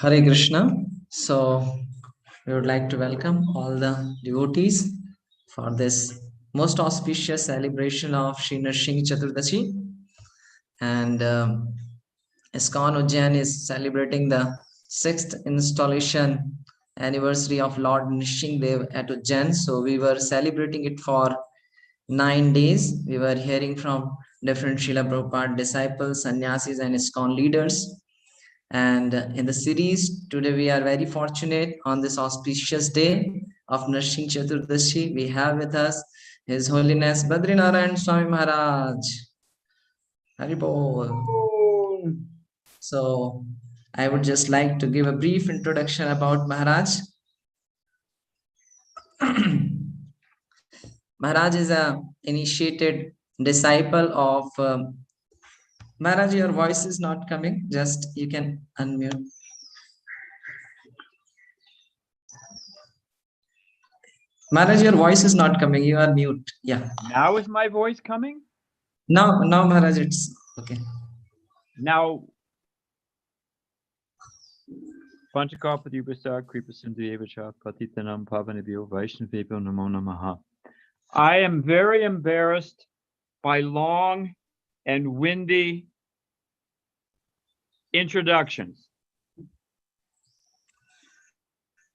Hare Krishna. So, we would like to welcome all the devotees for this most auspicious celebration of Sri Nrsimha Chaturdashi. And ISKCON Ujjain is celebrating the 6th installation anniversary of Lord Nrsimhadev at Ujjain. So, we were celebrating it for 9 days. We were hearing from different Srila Prabhupada disciples, sannyasis, and ISKCON leaders. And in the series, today we are very fortunate on this auspicious day of Nrsimha Chaturdashi. We have with us His Holiness Badrinarayan Swami Maharaj. Haribol. So, I would just like to give a brief introduction about Maharaj. Maharaj is a initiated disciple of Maharaj. Your voice is not coming. Just you can unmute. Maharaj, your voice is not coming. You are mute. Yeah. Now is my voice coming? Now, Maharaj, it's okay. Now, Panchakalpadibhasa Kripasinduyevacha Patitanam Pavanabhyo Vaishnavebhyo Namo Namaha. I am very embarrassed by long and windy introductions.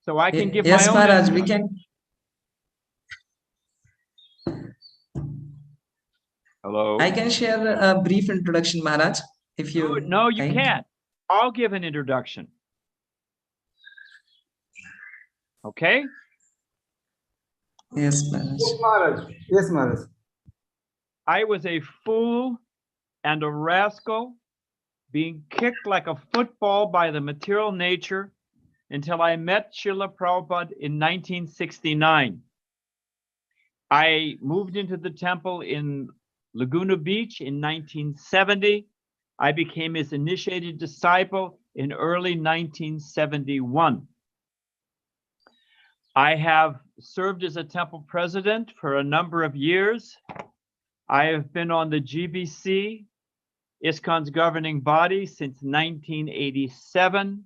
So I can give yes, my own Maharaj, we can. Hello. I can share a brief introduction, Maharaj, if you. No, you can't. I'll give an introduction. Okay? Yes, Maharaj. Yes, Maharaj. Yes, Maharaj. I was a fool and a rascal, being kicked like a football by the material nature until I met Srila Prabhupada in 1969. I moved into the temple in Laguna Beach in 1970. I became his initiated disciple in early 1971. I have served as a temple president for a number of years. I have been on the GBC, ISKCON's governing body, since 1987.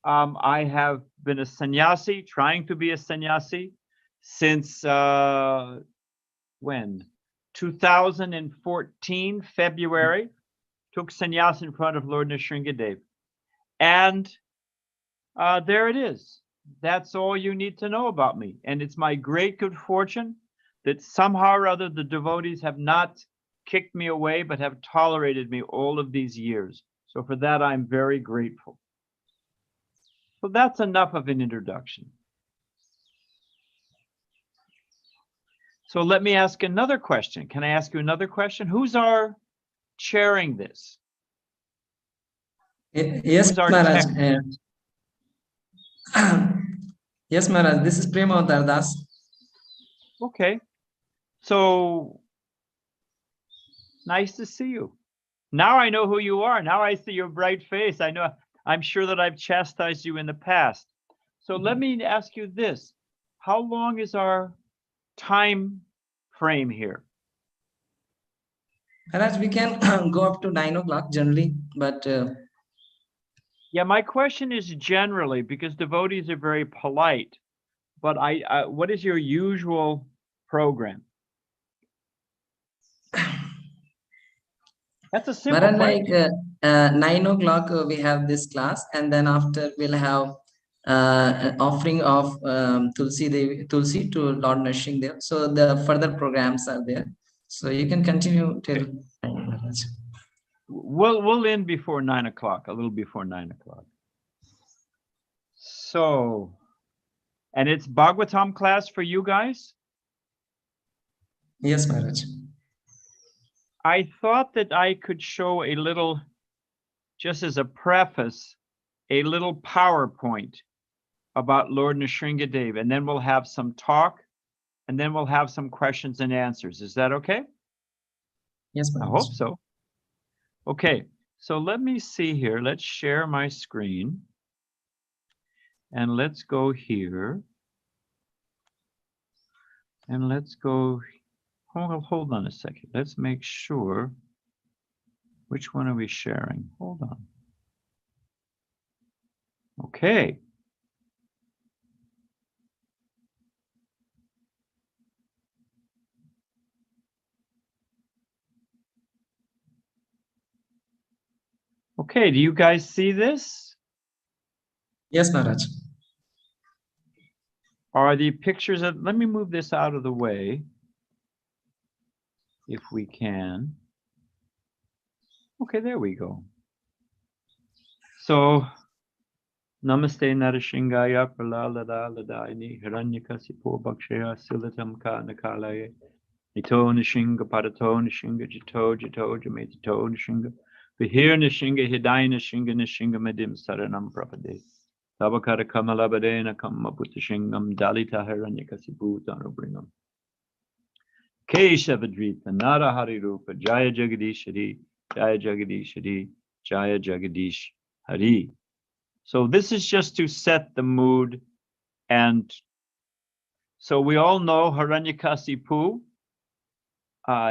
I have been a sannyasi, trying to be a sannyasi, since when? 2014, February. Took sannyas in front of Lord Nrsimhadev. And there it is. That's all you need to know about me. And it's my great good fortune that somehow or other the devotees have not kicked me away, but have tolerated me all of these years. So for that, I'm very grateful. So that's enough of an introduction. So let me ask another question. Can I ask you another question? Who's chairing this? Yes, Maharaj. Yes, Maharaj. This is Prema Dardas. Okay. So nice to see you. Now I know who you are. Now I see your bright face. I'm sure that I've chastised you in the past. So let me ask you this. How long is our time frame here? Maharaj, we can go up to 9 o'clock generally, but yeah, my question is generally, because devotees are very polite, but what is your usual program? That's a simple Maharaj, question. like 9 o'clock we have this class, and then after we'll have an offering of Tulsi to Lord Nrsimhadev. So the further programs are there. So you can continue till 9, Maharaj. We'll end before 9 o'clock, a little before 9 o'clock. So, and it's Bhagavatam class for you guys? Yes, Maharaj. I thought that I could show a little, just as a preface, a little PowerPoint about Lord Nrsimhadev, and then we'll have some talk, and then we'll have some questions and answers. Is that okay? Yes, Maharaj. I hope so. Okay, so let me see here. Let's share my screen. And let's go here. And let's go, hold on a second. Let's make sure. Which one are we sharing? Hold on. Okay. Okay, do you guys see this? Yes, Maharaj. Are the pictures of, let me move this out of the way, if we can. Okay, there we go. So, Namaste Narashingaya Prahlada Ladayani Hiranyakasipo Bhakshaya Silatam Ka Nakalaye Nito Nishinga Parato Nishinga Jito Jito Jametito Nishinga Vihir Nishinga Hidai Nishinga Nishinga Medim Saranam Prapade Tabakara Kamalabadena Kamaputashingam Dalita Hiranyakasipu Tanubringam Keshavadrita Nara Hari Rupa Jaya Jagadish Hari Jaya Jagadish Hari Jaya Jagadish Hari. So this is just to set the mood. And so we all know Hiranyakasipu.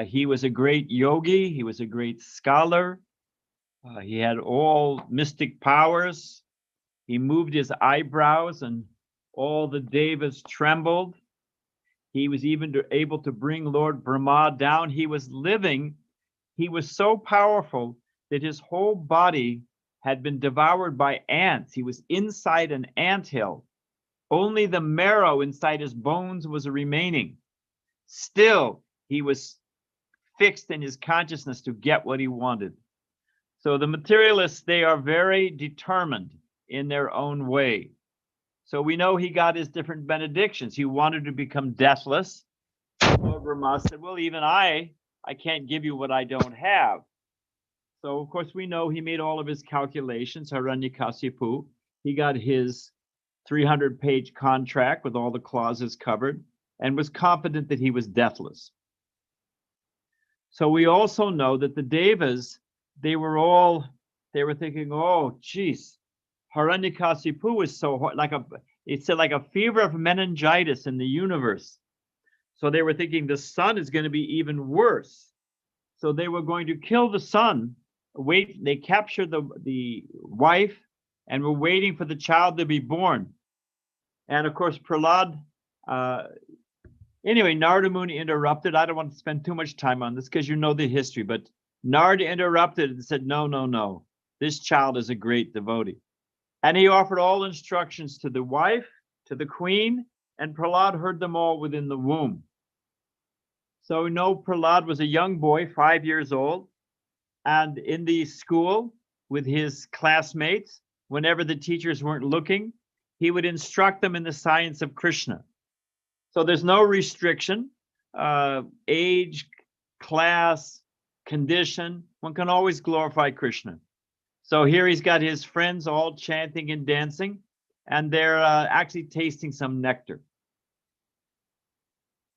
He was a great yogi. He was a great scholar. He had all mystic powers. He moved his eyebrows and all the devas trembled. He was even able to bring Lord Brahma down. He was so powerful that his whole body had been devoured by ants. He was inside an anthill. Only the marrow inside his bones was remaining. Still, he was fixed in his consciousness to get what he wanted. So the materialists, they are very determined in their own way. So we know he got his different benedictions. He wanted to become deathless. Lord Brahma said, well, even I can't give you what I don't have. So, of course, we know he made all of his calculations, Hiranyakasipu. He got his 300-page contract with all the clauses covered and was confident that he was deathless. So we also know that the devas, they were thinking, oh, geez, Hiranyakasipu is so hard, like a fever of meningitis in the universe. So they were thinking the sun is going to be even worse. So they were going to kill the son. They captured the wife and were waiting for the child to be born. And of course, Prahlad, anyway, Narada Muni interrupted. I don't want to spend too much time on this because you know the history, but Narada interrupted and said, no, no, no. This child is a great devotee. And he offered all instructions to the wife, to the queen, and Prahlad heard them all within the womb. So we know Prahlad was a young boy, 5 years old, and in the school with his classmates, whenever the teachers weren't looking, he would instruct them in the science of Krishna. So there's no restriction, age, class, condition. One can always glorify Krishna. So here he's got his friends all chanting and dancing, and they're actually tasting some nectar.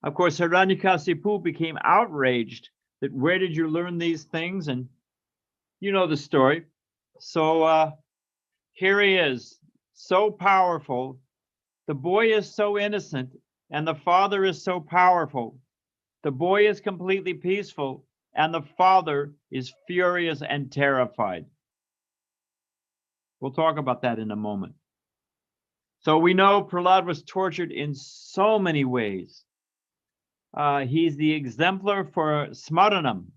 Of course, Hiranyakasipu became outraged that where did you learn these things? And you know the story. So here he is, so powerful. The boy is so innocent, and the father is so powerful. The boy is completely peaceful, and the father is furious and terrified. We'll talk about that in a moment. So we know Prahlad was tortured in so many ways. He's the exemplar for smaranam.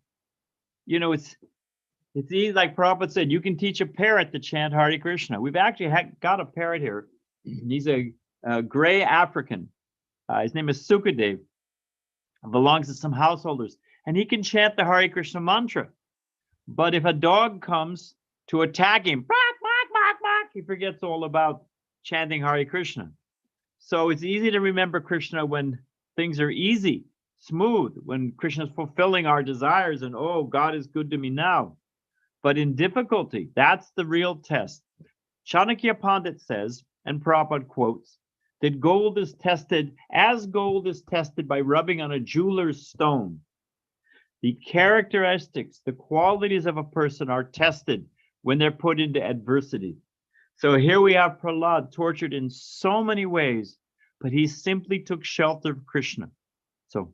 You know, it's easy, like Prabhupada said, you can teach a parrot to chant Hare Krishna. We've actually got a parrot here. He's a gray African. His name is Sukadev. Belongs to some householders. And he can chant the Hare Krishna mantra. But if a dog comes to attack him, bark, bark, bark, bark, he forgets all about chanting Hare Krishna. So it's easy to remember Krishna when things are easy, smooth, when Krishna is fulfilling our desires and, oh, God is good to me now. But in difficulty, that's the real test. Chanakya Pandit says, and Prabhupada quotes, that gold is tested as gold is tested by rubbing on a jeweler's stone. The characteristics, the qualities of a person are tested when they're put into adversity. So here we have Prahlad tortured in so many ways, but he simply took shelter of Krishna. So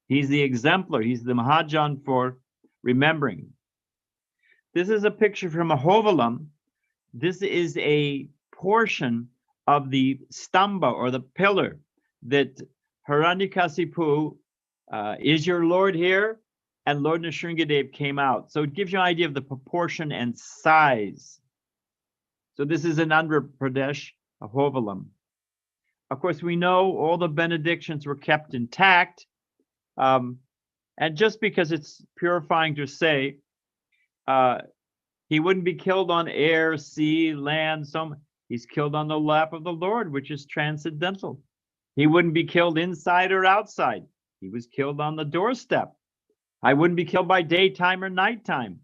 he's the exemplar, he's the Mahajan for remembering. This is a picture from a Hovalam. This is a portion of the stamba or the pillar that Hiranyakasipu is your Lord here, and Lord Nrsimhadev came out. So it gives you an idea of the proportion and size. So this is in Andhra Pradesh, Ahovalam. Of course, we know all the benedictions were kept intact. And just because it's purifying to say, he wouldn't be killed on air, sea, land. He's killed on the lap of the Lord, which is transcendental. He wouldn't be killed inside or outside. He was killed on the doorstep. I wouldn't be killed by daytime or nighttime.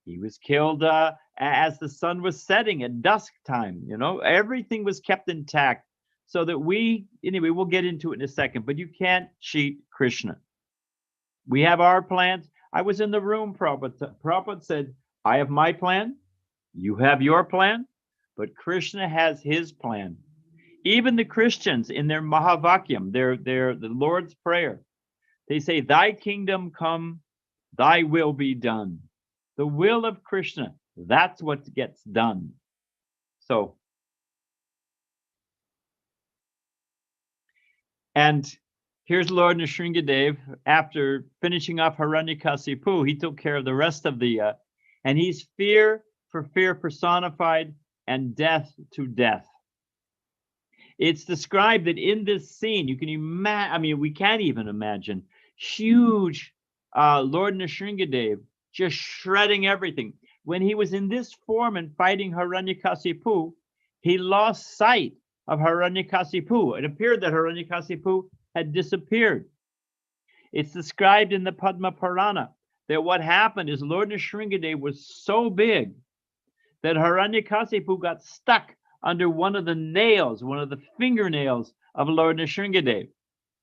He was killed as the sun was setting at dusk time. You know, everything was kept intact so that anyway, we'll get into it in a second, but you can't cheat Krishna. We have our plans. I was in the room, Prabhupada said, I have my plan, you have your plan, but Krishna has his plan. Even the Christians in their Mahavakyam, the Lord's Prayer, they say, thy kingdom come, thy will be done. The will of Krishna, that's what gets done. So, and here's Lord Nrsimhadev. After finishing off Hiranyakasipu, he took care of the rest of the, and he's fear for fear personified and death to death. It's described that in this scene, you can imagine, I mean, we can't even imagine, huge Lord Nrsimhadev just shredding everything. When he was in this form and fighting Hiranyakasipu, he lost sight of Hiranyakasipu. It appeared that Hiranyakasipu had disappeared. It's described in the Padma Purana that what happened is Lord Nrsimhadev was so big that Hiranyakasipu got stuck under one of the nails, one of the fingernails of Lord Nrsimhadev.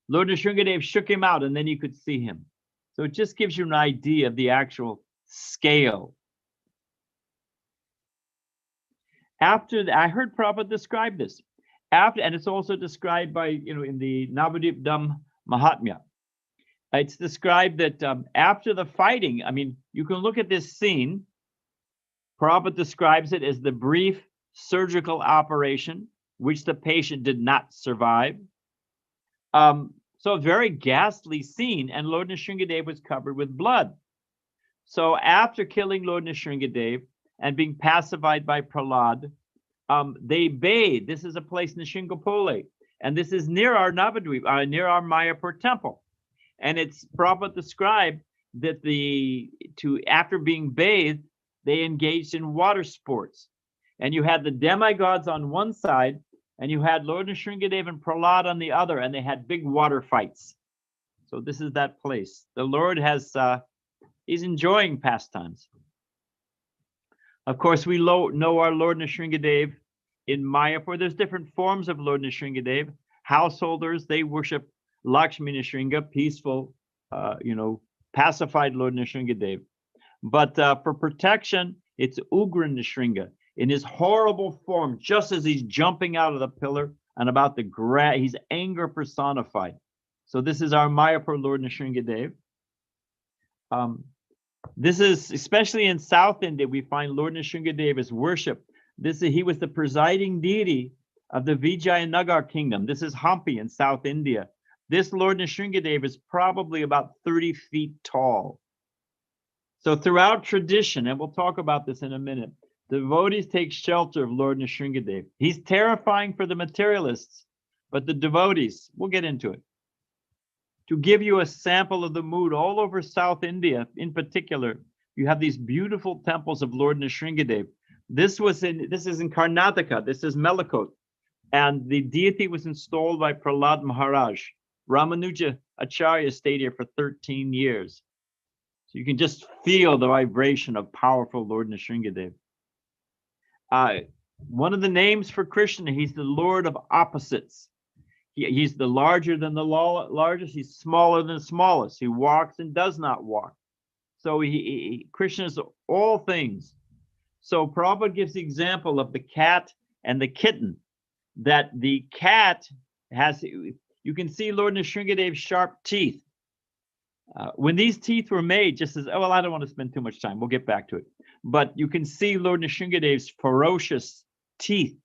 Lord Nrsimhadev shook him out and then you could see him. So it just gives you an idea of the actual scale. I heard Prabhupada describe this. And it's also described by, in the Navadip Dham Mahatmya. It's described that after the fighting, I mean, you can look at this scene. Prabhupada describes it as the brief surgical operation, which the patient did not survive. So a very ghastly scene, and Lord Nrsimhadev was covered with blood. So after killing Lord Nrsimhadev and being pacified by Prahlad, they bathed. This is a place in Shingapole, and this is near our Navadvip, near our Mayapur temple. And it's Prabhupada described that after being bathed, they engaged in water sports. And you had the demigods on one side, and you had Lord Nrsimhadev and Prahlad on the other, and they had big water fights. So this is that place. The Lord he's enjoying pastimes. Of course, we know our Lord Nrsimhadev in Mayapur. There's different forms of Lord Nrsimhadev. Householders, they worship Lakshmi Nrsimha, peaceful, pacified Lord Nrsimhadev. But for protection, it's Ugra Nrsimha in his horrible form, just as he's jumping out of the pillar and about to grab, he's anger personified. So this is our Mayapur Lord Nrsimhadev. This is, especially in South India, we find Lord Nrsimhadev is worshipped. He was the presiding deity of the Vijayanagar kingdom. This is Hampi in South India. This Lord Nrsimhadev is probably about 30 feet tall. So throughout tradition, and we'll talk about this in a minute, the devotees take shelter of Lord Nrsimhadev. He's terrifying for the materialists, but the devotees, we'll get into it. To give you a sample of the mood, all over South India in particular, you have these beautiful temples of Lord Nrsimhadev. This is in Karnataka, this is Melakot, and the deity was installed by Prahlad Maharaja. Ramanuja Acharya stayed here for 13 years. So you can just feel the vibration of powerful Lord Nrsimhadev. One of the names for Krishna, he's the Lord of opposites. He's the larger than the largest. He's smaller than the smallest. He walks and does not walk. So Krishna is all things. So Prabhupada gives the example of the cat and the kitten. That the cat has, you can see Lord Nrsimhadev's sharp teeth. When these teeth were made, just as, I don't want to spend too much time. We'll get back to it. But you can see Lord Nrsimhadev's ferocious teeth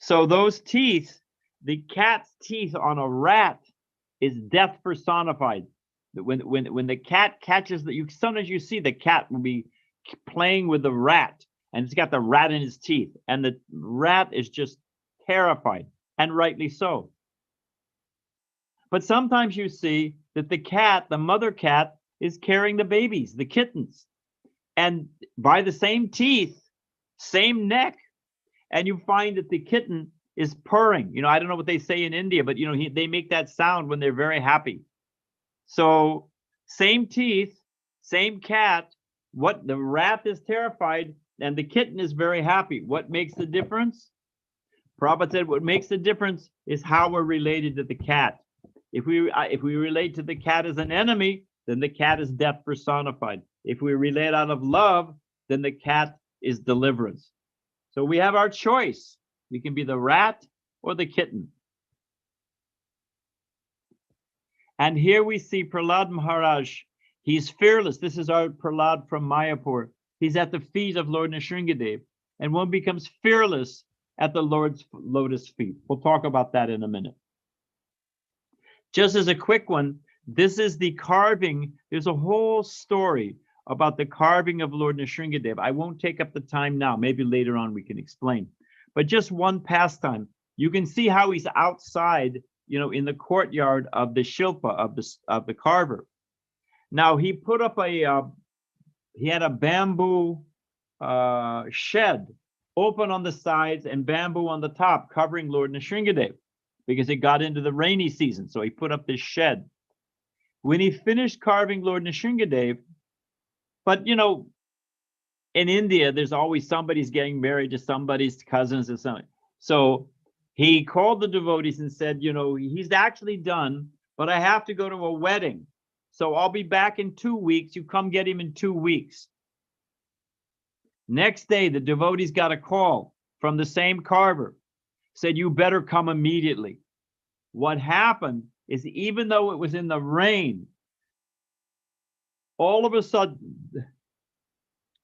So those teeth, the cat's teeth on a rat is death personified. When the cat catches sometimes you see the cat will be playing with the rat, and it's got the rat in his teeth, and the rat is just terrified, and rightly so. But sometimes you see that the mother cat, is carrying the babies, the kittens, and by the same teeth, same neck, and you find that the kitten is purring. I don't know what they say in India, but they make that sound when they're very happy. So same teeth, same cat. What the rat is terrified and the kitten is very happy. What makes the difference? Prabhupada said what makes the difference is how we're related to the cat. If we relate to the cat as an enemy, then the cat is death personified. If we relate out of love, then the cat is deliverance. So we have our choice. We can be the rat or the kitten. And here we see Prahlad Maharaj. He's fearless. This is our Prahlad from Mayapur. He's at the feet of Lord Nrsimhadev. And one becomes fearless at the Lord's lotus feet. We'll talk about that in a minute. Just as a quick one, this is the carving. There's a whole story about the carving of Lord Nrsimhadev. I won't take up the time now. Maybe later on we can explain. But just one pastime. You can see how he's outside, in the courtyard of the Shilpa, of the carver. Now he put up he had a bamboo shed open on the sides and bamboo on the top, covering Lord Nrsimhadev, because it got into the rainy season. So he put up this shed. When he finished carving Lord Nrsimhadev, but in India, there's always somebody's getting married to somebody's cousins or something. So he called the devotees and said, he's actually done, but I have to go to a wedding. So I'll be back in 2 weeks. You come get him in 2 weeks. Next day, the devotees got a call from the same carver, said, you better come immediately. What happened is, even though it was in the rain, all of a sudden,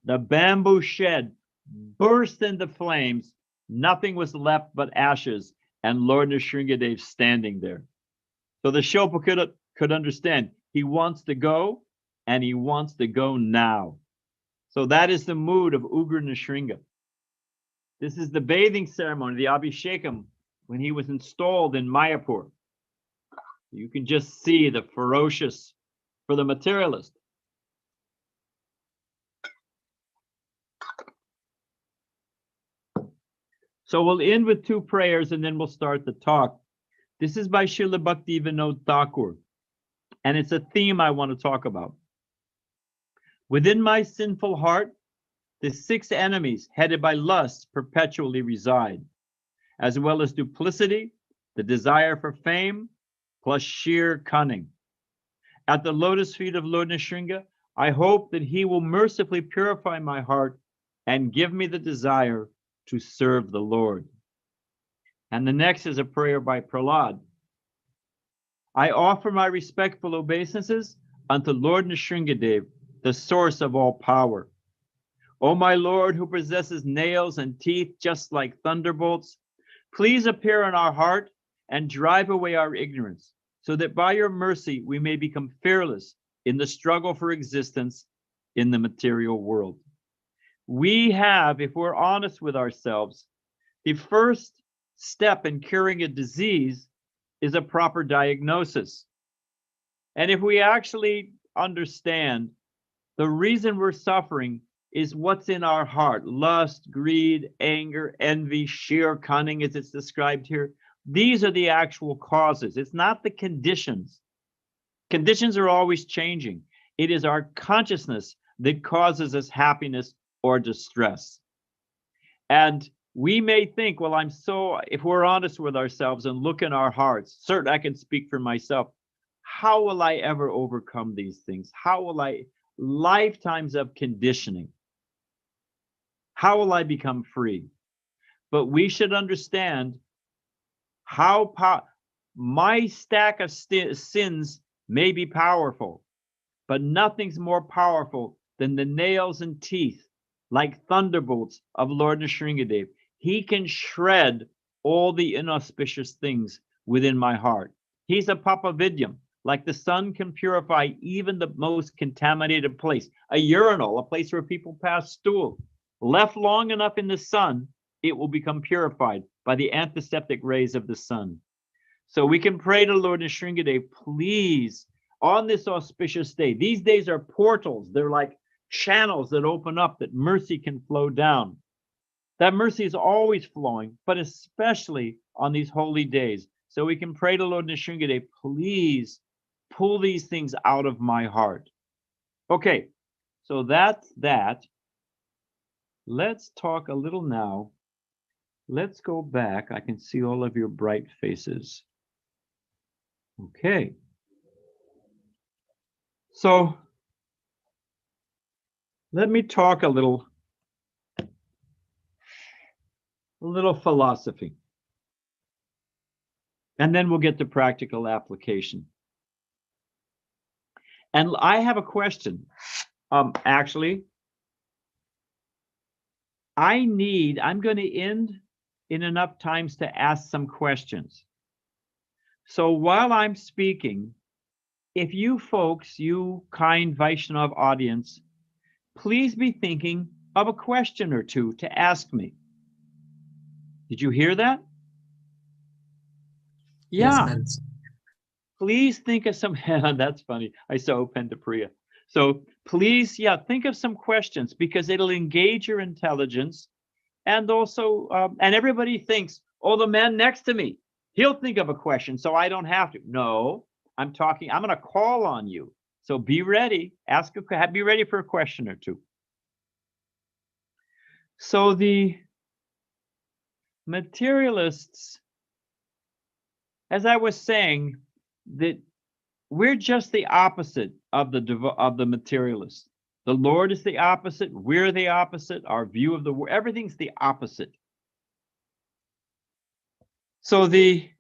the bamboo shed burst into flames. Nothing was left but ashes, and Lord Nrsimhadev standing there. So the Shilpa could understand. He wants to go, and he wants to go now. So that is the mood of Ugra Nrsimha. This is the bathing ceremony, the Abhishekam, when he was installed in Mayapur. You can just see the ferocious, for the materialist. So we'll end with 2 prayers and then we'll start the talk. This is by Srila Bhakti Vinod Thakur, and it's a theme I want to talk about. Within my sinful heart, the 6 enemies headed by lust perpetually reside, as well as duplicity, the desire for fame, plus sheer cunning. At the lotus feet of Lord Nrsimha, I hope that he will mercifully purify my heart and give me the desire to serve the Lord. And the next is a prayer by Prahlad. I offer my respectful obeisances unto Lord Nrsimhadev, the source of all power. O my Lord, who possesses nails and teeth just like thunderbolts, please appear in our heart and drive away our ignorance, so that by your mercy we may become fearless in the struggle for existence in the material world. We have, if we're honest with ourselves, the first step in curing a disease is a proper diagnosis. And if we actually understand the reason we're suffering is what's in our heart, lust, greed, anger, envy, sheer cunning, as it's described here, these are the actual causes. It's not the conditions. Conditions are always changing. It is our consciousness that causes us happiness or distress. And we may think, well, if we're honest with ourselves and look in our hearts, certainly I can speak for myself, how will I ever overcome these things? Lifetimes of conditioning. How will I become free? But we should understand my stack of sins may be powerful, but nothing's more powerful than the nails and teeth, like thunderbolts, of Lord Nrsimhadev. He can shred all the inauspicious things within my heart. He's a papavidyam, like the sun can purify even the most contaminated place. A urinal, a place where people pass stool, left long enough in the sun, it will become purified by the antiseptic rays of the sun. So we can pray to Lord Nrsimhadev, please, on this auspicious day. These days are portals. They're like channels that open up that mercy can flow down. That mercy is always flowing, but especially on these holy days. So we can pray to Lord Nrsimhadev, please pull these things out of my heart. Okay, so that's that. Let's talk a little now. Let's go back. I can see all of your bright faces. Okay. So let me talk a little philosophy. And then we'll get to practical application. And I have a question. Actually, I'm going to end in enough times to ask some questions. So while I'm speaking, if you folks, you kind Vaishnav audience, please be thinking of a question or two to ask me. Did you hear that? Yes, Yeah. Maharaj. Please think of some, that's funny. I saw Upendapriya. So please, yeah, think of some questions because it'll engage your intelligence. And also, and everybody thinks, oh, the man next to me, he'll think of a question, so I don't have to. No, I'm going to call on you. So be ready, be ready for a question or two. So the materialists, as I was saying, that we're just the opposite of the materialists. The Lord is the opposite. We're the opposite. Our view of the world, everything's the opposite. So the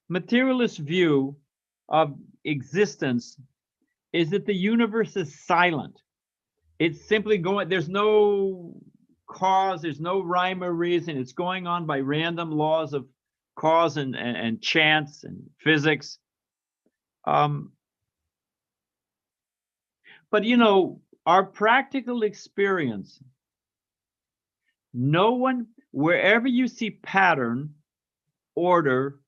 materialist view of existence is that the universe is silent. It's simply going, there's no cause, there's no rhyme or reason. It's going on by random laws of cause and chance and physics. But you know, our practical experience, no one, wherever you see pattern, order,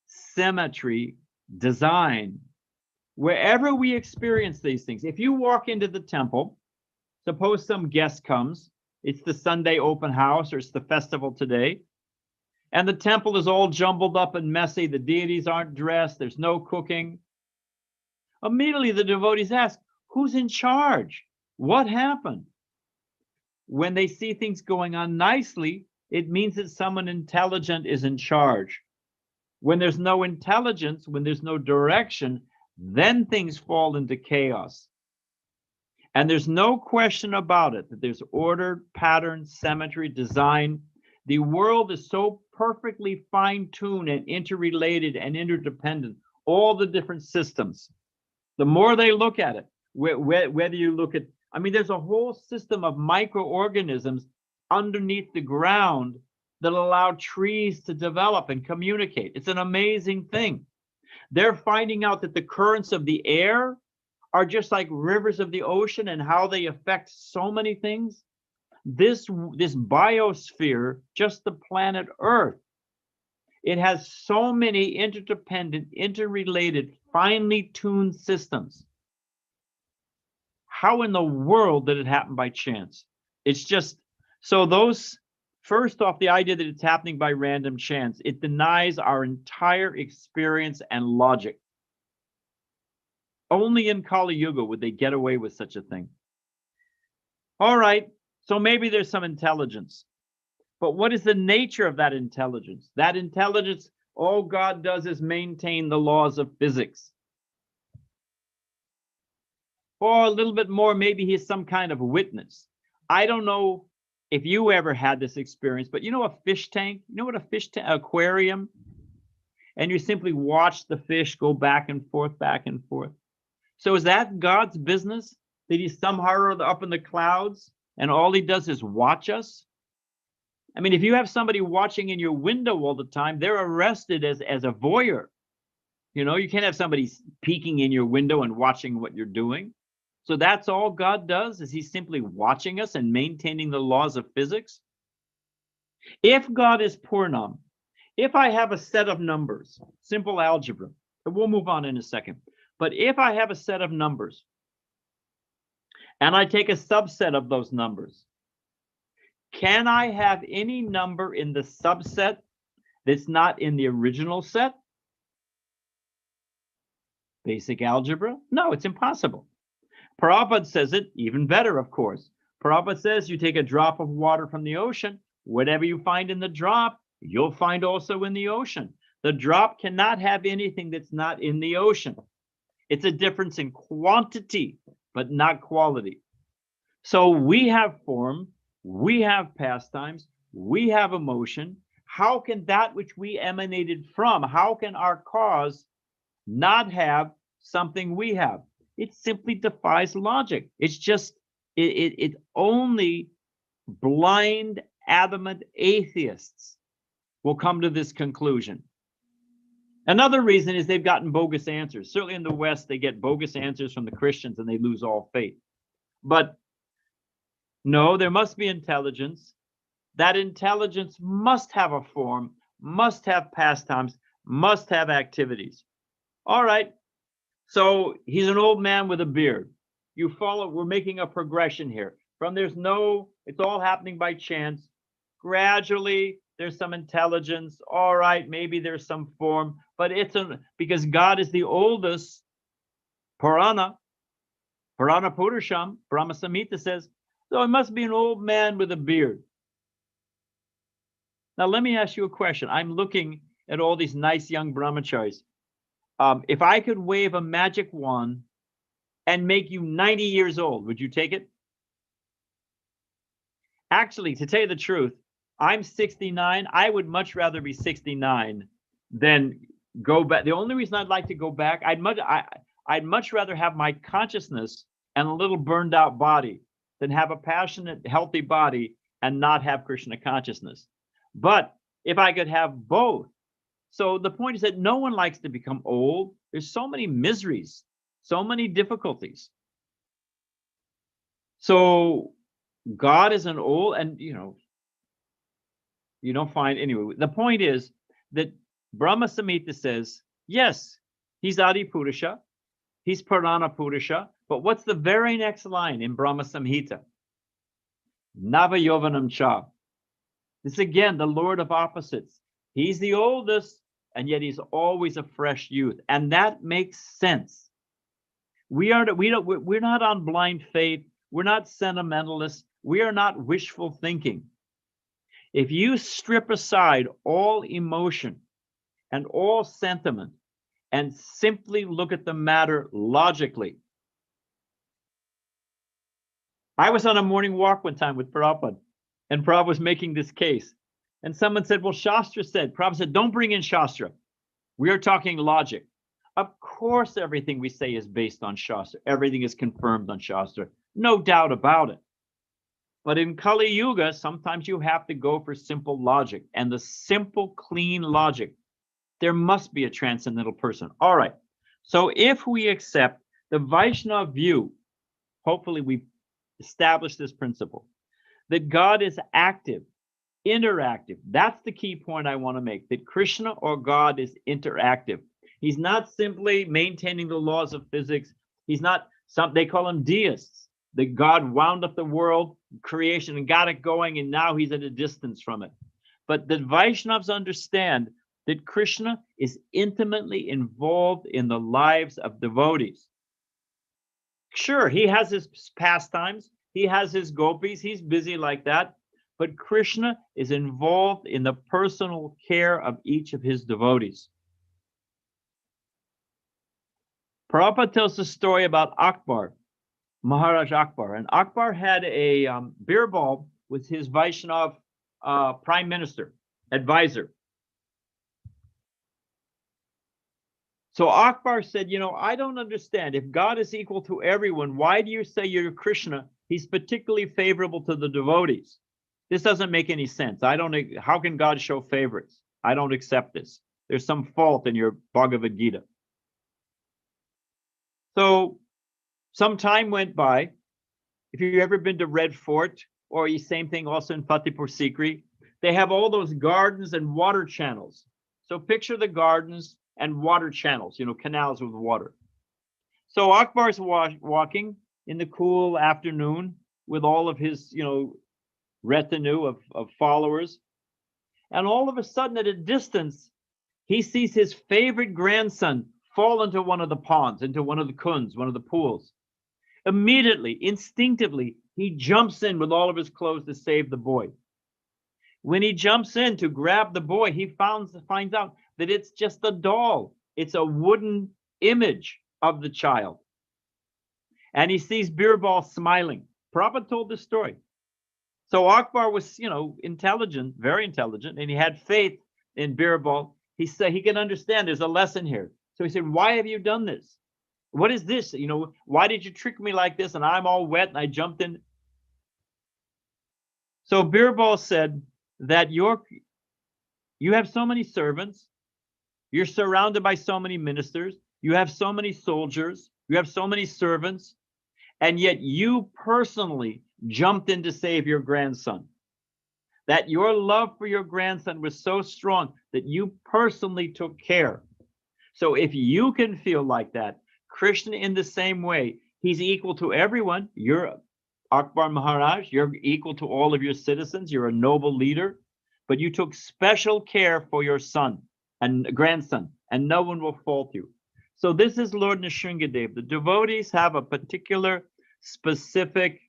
symmetry, design, wherever we experience these things, if you walk into the temple, suppose some guest comes, it's the Sunday open house or it's the festival today, and the temple is all jumbled up and messy, the deities aren't dressed, there's no cooking. Immediately the devotees ask, who's in charge? What happened? When they see things going on nicely, it means that someone intelligent is in charge. When there's no intelligence, when there's no direction, then things fall into chaos. And there's no question about it that there's order, pattern, symmetry, design. The world is so perfectly fine-tuned and interrelated and interdependent, all the different systems. The more they look at it, whether you look at, I mean, there's a whole system of microorganisms underneath the ground that allow trees to develop and communicate. It's an amazing thing. They're finding out that the currents of the air are just like rivers of the ocean and how they affect so many things. This biosphere, just the planet Earth, it has so many interdependent, interrelated, finely tuned systems. How in the world did it happen by chance? It's just, so those, first off, the idea that it's happening by random chance, it denies our entire experience and logic. Only in Kali Yuga would they get away with such a thing. All right, so maybe there's some intelligence. But what is the nature of that intelligence? That intelligence, all God does is maintain the laws of physics. Or a little bit more, maybe he's some kind of witness. I don't know if you ever had this experience, but you know a fish tank? You know what a fish tank, aquarium? And you simply watch the fish go back and forth, back and forth. So is that God's business? That he's somehow or other up in the clouds and all he does is watch us? I mean, if you have somebody watching in your window all the time, they're arrested as a voyeur. You know, you can't have somebody peeking in your window and watching what you're doing. So that's all God does, is he's simply watching us and maintaining the laws of physics. If God is Purnam, if I have a set of numbers, simple algebra, and we'll move on in a second, but if I have a set of numbers and I take a subset of those numbers, can I have any number in the subset that's not in the original set? Basic algebra? No, it's impossible. Prabhupada says it even better, of course. Prabhupada says you take a drop of water from the ocean, whatever you find in the drop, you'll find also in the ocean. The drop cannot have anything that's not in the ocean. It's a difference in quantity, but not quality. So we have form, we have pastimes, we have emotion. How can that which we emanated from, how can our cause not have something we have? It simply defies logic. It's just, it only blind, adamant atheists will come to this conclusion. Another reason is they've gotten bogus answers. Certainly in the West, they get bogus answers from the Christians and they lose all faith. But no, there must be intelligence. That intelligence must have a form, must have pastimes, must have activities. All right. So he's an old man with a beard. You follow, we're making a progression here. From it's all happening by chance. Gradually, there's some intelligence. All right, maybe there's some form, but because God is the oldest Purana Purusham, Brahma Samhita says, so it must be an old man with a beard. Now, let me ask you a question. I'm looking at all these nice young brahmacharis. If I could wave a magic wand and make you 90 years old, would you take it? Actually, to tell you the truth, I'm 69. I would much rather be 69 than go back. The only reason I'd like to go back, I'd much rather have my consciousness and a little burned out body than have a passionate, healthy body and not have Krishna consciousness. But if I could have both, so the point is that no one likes to become old. There's so many miseries, so many difficulties. So God is an old, and you don't find anyway. The point is that Brahma Samhita says, yes, he's Adi Purusha, he's Purana Purusha, but what's the very next line in Brahma Samhita? Nava Yovanam Cha. This again, the Lord of opposites. He's the oldest, and yet he's always a fresh youth, and that makes sense. We're not on blind faith. We're not sentimentalists. We are not wishful thinking. If you strip aside all emotion and all sentiment and simply look at the matter logically. I was on a morning walk one time with Prabhupada, and Prabhupada was making this case. And someone said, well, Shastra said, Prabhupada said, don't bring in Shastra. We are talking logic. Of course, everything we say is based on Shastra. Everything is confirmed on Shastra. No doubt about it. But in Kali Yuga, sometimes you have to go for simple logic. And the simple, clean logic, there must be a transcendental person. All right. So if we accept the Vaishnava view, hopefully we establish this principle, that God is active, interactive. That's the key point I want to make, that Krishna or God is interactive. He's not simply maintaining the laws of physics. He's not they call him deists, that God wound up the world, creation, and got it going, and now he's at a distance from it. But the Vaishnavas understand that Krishna is intimately involved in the lives of devotees. Sure, he has his pastimes, he has his gopis, he's busy like that, but Krishna is involved in the personal care of each of his devotees. Prabhupada tells the story about Akbar, Maharaja Akbar, and Akbar had a birbal with his Vaishnav prime minister, advisor. So Akbar said, I don't understand. If God is equal to everyone, why do you say you're Krishna? He's particularly favorable to the devotees. This doesn't make any sense. How can God show favorites? I don't accept this. There's some fault in your Bhagavad Gita. So some time went by. If you've ever been to Red Fort, or same thing also in Fatehpur Sikri, they have all those gardens and water channels. So picture the gardens and water channels, canals with water. So Akbar's walking in the cool afternoon with all of his, retinue of followers. And all of a sudden, at a distance, he sees his favorite grandson fall into one of the ponds, into one of the kunds, one of the pools. Immediately, instinctively, he jumps in with all of his clothes to save the boy. When he jumps in to grab the boy, he finds out that it's just a doll. It's a wooden image of the child. And he sees Birbal smiling. Prabhupada told this story. So Akbar was, intelligent, very intelligent, and he had faith in Birbal. He said he can understand there's a lesson here. So he said, why have you done this? What is this? Why did you trick me like this? And I'm all wet and I jumped in. So Birbal said that you have so many servants. You're surrounded by so many ministers. You have so many soldiers. You have so many servants. And yet you personally jumped in to save your grandson. That your love for your grandson was so strong that you personally took care. So if you can feel like that, Krishna in the same way, he's equal to everyone. You're Akbar Maharaj, you're equal to all of your citizens. You're a noble leader, but you took special care for your son and grandson, and no one will fault you. So this is Lord Nrsimhadev. The devotees have a particular, specific,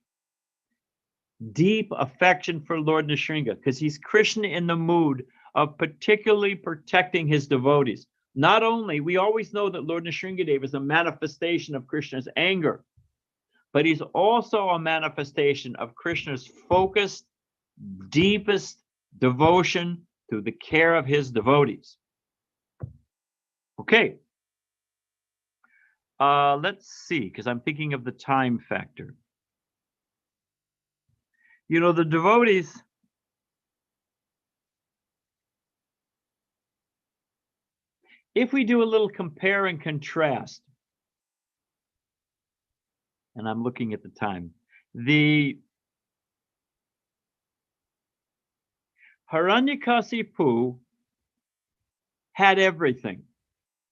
deep affection for Lord Nrsimha because he's Krishna in the mood of particularly protecting his devotees. Not only, we always know that Lord Nrsimhadev is a manifestation of Krishna's anger, but he's also a manifestation of Krishna's focused, deepest devotion to the care of his devotees. Okay. Let's see, because I'm thinking of the time factor. The devotees, if we do a little compare and contrast, and I'm looking at the time, the Hiranyakasipu had everything.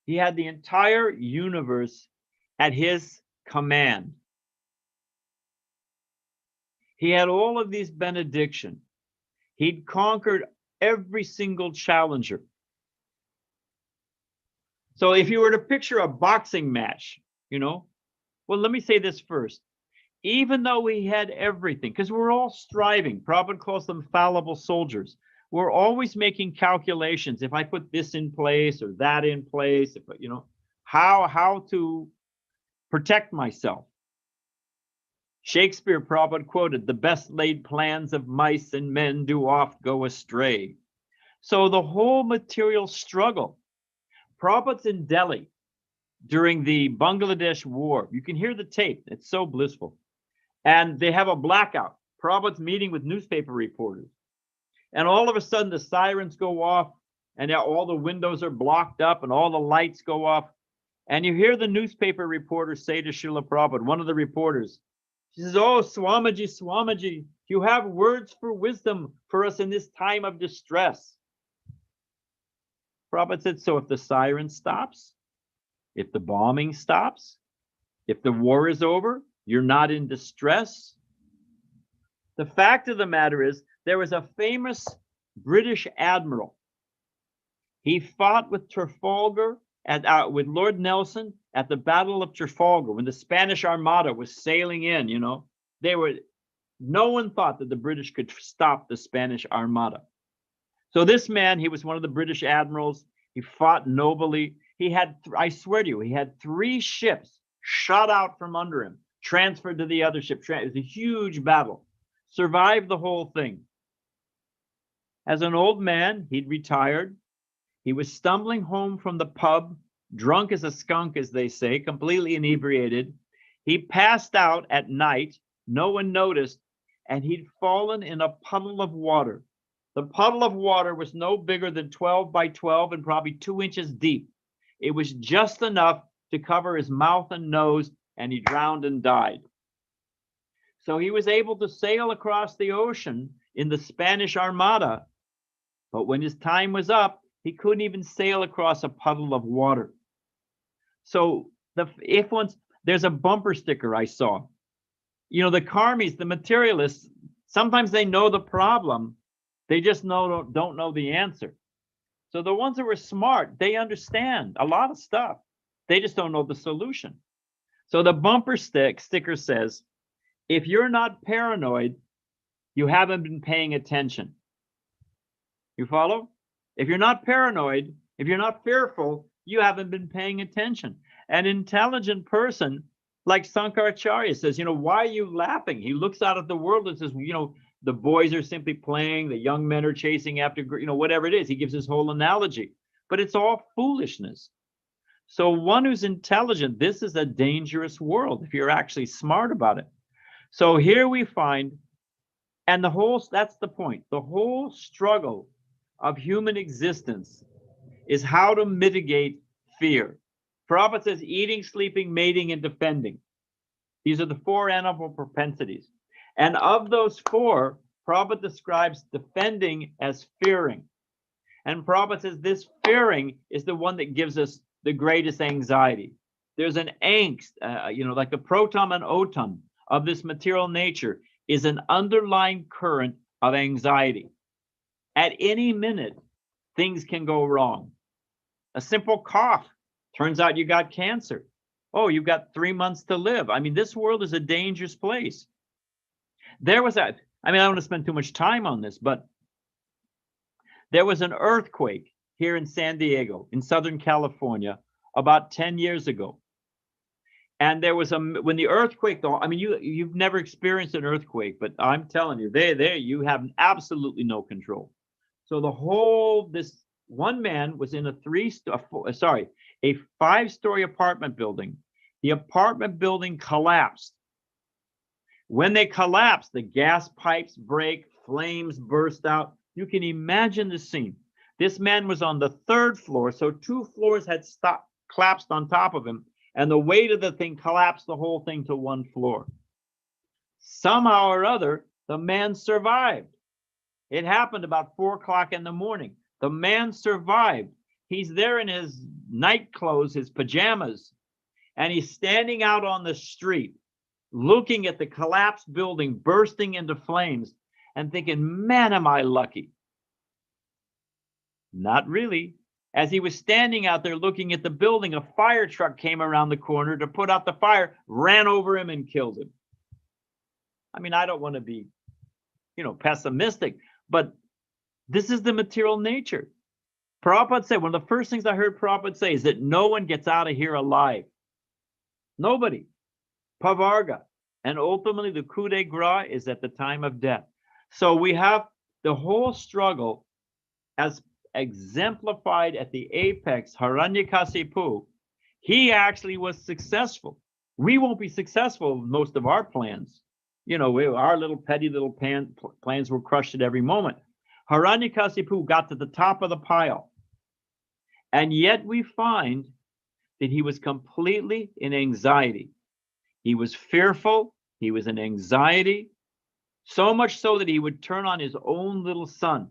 He had the entire universe at his command. He had all of these benedictions. He'd conquered every single challenger. So if you were to picture a boxing match, well, let me say this first. Even though he had everything, because we're all striving, Prabhupada calls them fallible soldiers. We're always making calculations. If I put this in place or that in place, if, how to protect myself. Shakespeare, Prabhupada quoted, the best laid plans of mice and men do oft go astray. So the whole material struggle. Prabhupada's in Delhi during the Bangladesh war. You can hear the tape. It's so blissful. And they have a blackout. Prabhupada's meeting with newspaper reporters. And all of a sudden the sirens go off and all the windows are blocked up and all the lights go off. And you hear the newspaper reporter say to Srila Prabhupada, one of the reporters, she says, oh, Swamiji, Swamiji, you have words for wisdom for us in this time of distress. Prabhupada said, so if the siren stops, if the bombing stops, if the war is over, you're not in distress. The fact of the matter is, there was a famous British admiral. He fought with Trafalgar with Lord Nelson at the Battle of Trafalgar when the Spanish Armada was sailing in. No one thought that the British could stop the Spanish Armada. So this man, he was one of the British admirals. He fought nobly. He had, I swear to you, he had 3 ships shot out from under him, transferred to the other ship. It was a huge battle. Survived the whole thing. As an old man, he'd retired. He was stumbling home from the pub, drunk as a skunk, as they say, completely inebriated. He passed out at night. No one noticed. and he'd fallen in a puddle of water. The puddle of water was no bigger than 12 by 12 and probably 2 inches deep. It was just enough to cover his mouth and nose, and he drowned and died. So he was able to sail across the ocean in the Spanish Armada, but when his time was up, he couldn't even sail across a puddle of water. So there's a bumper sticker I saw. You know, the karmis, the materialists, sometimes they know the problem, they just don't know the answer. So the ones that were smart, they understand a lot of stuff. They just don't know the solution. So the bumper sticker says, if you're not paranoid, you haven't been paying attention. You follow? If you're not paranoid, if you're not fearful, you haven't been paying attention. An intelligent person like Sankaracharya says, you know, why are you laughing? He looks out at the world and says, you know, the boys are simply playing, the young men are chasing after, you know, whatever it is. He gives his whole analogy, but it's all foolishness. So one who's intelligent, this is a dangerous world if you're actually smart about it. So here we find, and that's the point, the whole struggle of human existence is how to mitigate fear. Prabhupada says eating, sleeping, mating, and defending. These are the 4 animal propensities. And of those 4, Prabhupada describes defending as fearing. And Prabhupada says this fearing is the one that gives us the greatest anxiety. There's an angst, you know, like the proton and oton of this material nature is an underlying current of anxiety. At any minute, things can go wrong. A simple cough, turns out you got cancer. Oh, you've got 3 months to live. I mean, this world is a dangerous place. I don't want to spend too much time on this, but there was an earthquake here in San Diego, in Southern California, about 10 years ago. And there was when the earthquake, I mean, you've never experienced an earthquake, but I'm telling you, you have absolutely no control. So this one man was in a 5-story apartment building. The apartment building collapsed. When they collapsed, the gas pipes break, flames burst out. You can imagine the scene. This man was on the 3rd floor, so 2 floors had collapsed on top of him, and the weight of the thing collapsed the whole thing to 1 floor. Somehow or other, the man survived. It happened about 4 o'clock in the morning. The man survived. He's there in his night clothes, his pajamas, and he's standing out on the street, looking at the collapsed building bursting into flames and thinking, man, am I lucky? Not really. As he was standing out there looking at the building, a fire truck came around the corner to put out the fire, ran over him and killed him. I mean, I don't want to be, you know, pessimistic, but this is the material nature. Prabhupada said, one of the first things I heard Prabhupada say is that no one gets out of here alive. Nobody. Pavarga. And ultimately, the coup de grace is at the time of death. So we have the whole struggle as exemplified at the apex, Hiranyakasipu. He actually was successful. We won't be successful with most of our plans. You know, our little petty little plans were crushed at every moment. Hiranyakasipu got to the top of the pile. And yet we find that he was completely in anxiety. He was fearful. He was in anxiety. So much so that he would turn on his own little son.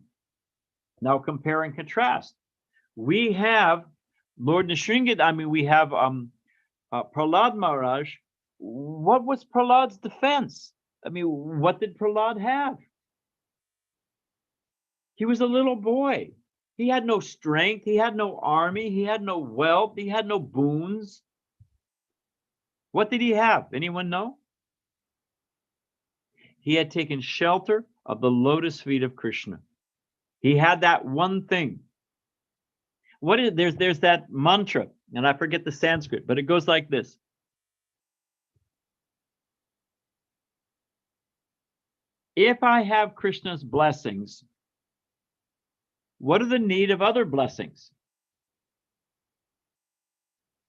Now compare and contrast. We have Lord Nrsimhadev, we have Prahlad Maharaj. What was Prahlad's defense? I mean, what did Prahlad have? He was a little boy. He had no strength. He had no army. He had no wealth. He had no boons. What did he have? Anyone know? He had taken shelter of the lotus feet of Krishna. He had that one thing. There's that mantra, and I forget the Sanskrit, but it goes like this. If I have Krishna's blessings, what are the need of other blessings?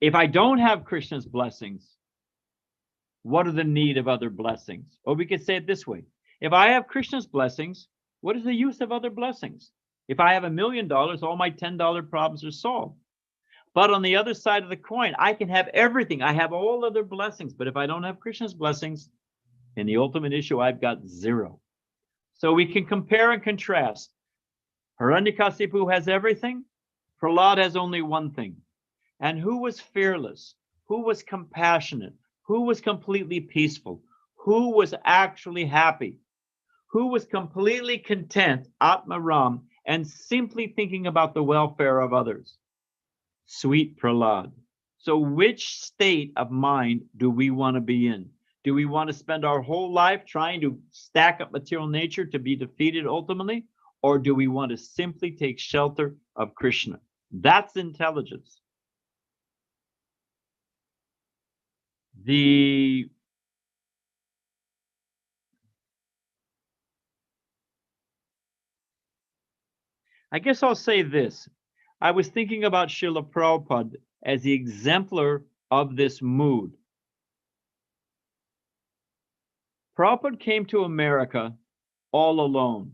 If I don't have Krishna's blessings, what are the need of other blessings? Or we could say it this way. If I have Krishna's blessings, what is the use of other blessings? If I have $1 million, all my $10 problems are solved. But on the other side of the coin, I can have everything. I have all other blessings. But if I don't have Krishna's blessings, in the ultimate issue, I've got zero. So we can compare and contrast. Hiranyakasipu has everything. Prahlad has only one thing. And who was fearless? Who was compassionate? Who was completely peaceful? Who was actually happy? Who was completely content, Atmaram, and simply thinking about the welfare of others? Sweet Prahlad. So which state of mind do we want to be in? Do we want to spend our whole life trying to stack up material nature to be defeated ultimately? Or do we want to simply take shelter of Krishna? That's intelligence. I guess I'll say this. I was thinking about Srila Prabhupada as the exemplar of this mood. Prabhupada came to America all alone.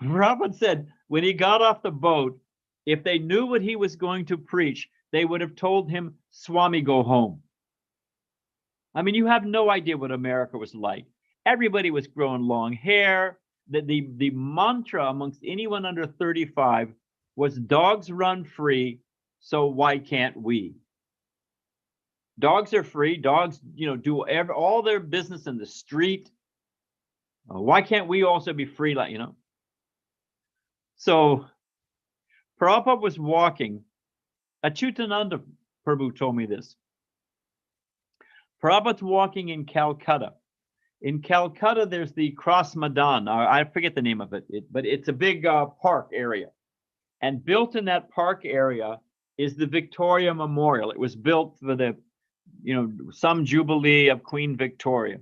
Prabhupada said when he got off the boat, if they knew what he was going to preach, they would have told him, Swami, go home. I mean, you have no idea what America was like. Everybody was growing long hair. The mantra amongst anyone under 35 was dogs run free, so why can't we? Dogs are free. Dogs, do all their business in the street. Why can't we also be free, So Prabhupada was walking. Achyutananda Prabhu told me this. Prabhupada's walking in Calcutta. In Calcutta, there's the Cross Madan. I forget the name of it, but it's a big park area. And built in that park area is the Victoria Memorial. It was built for the, some jubilee of Queen Victoria.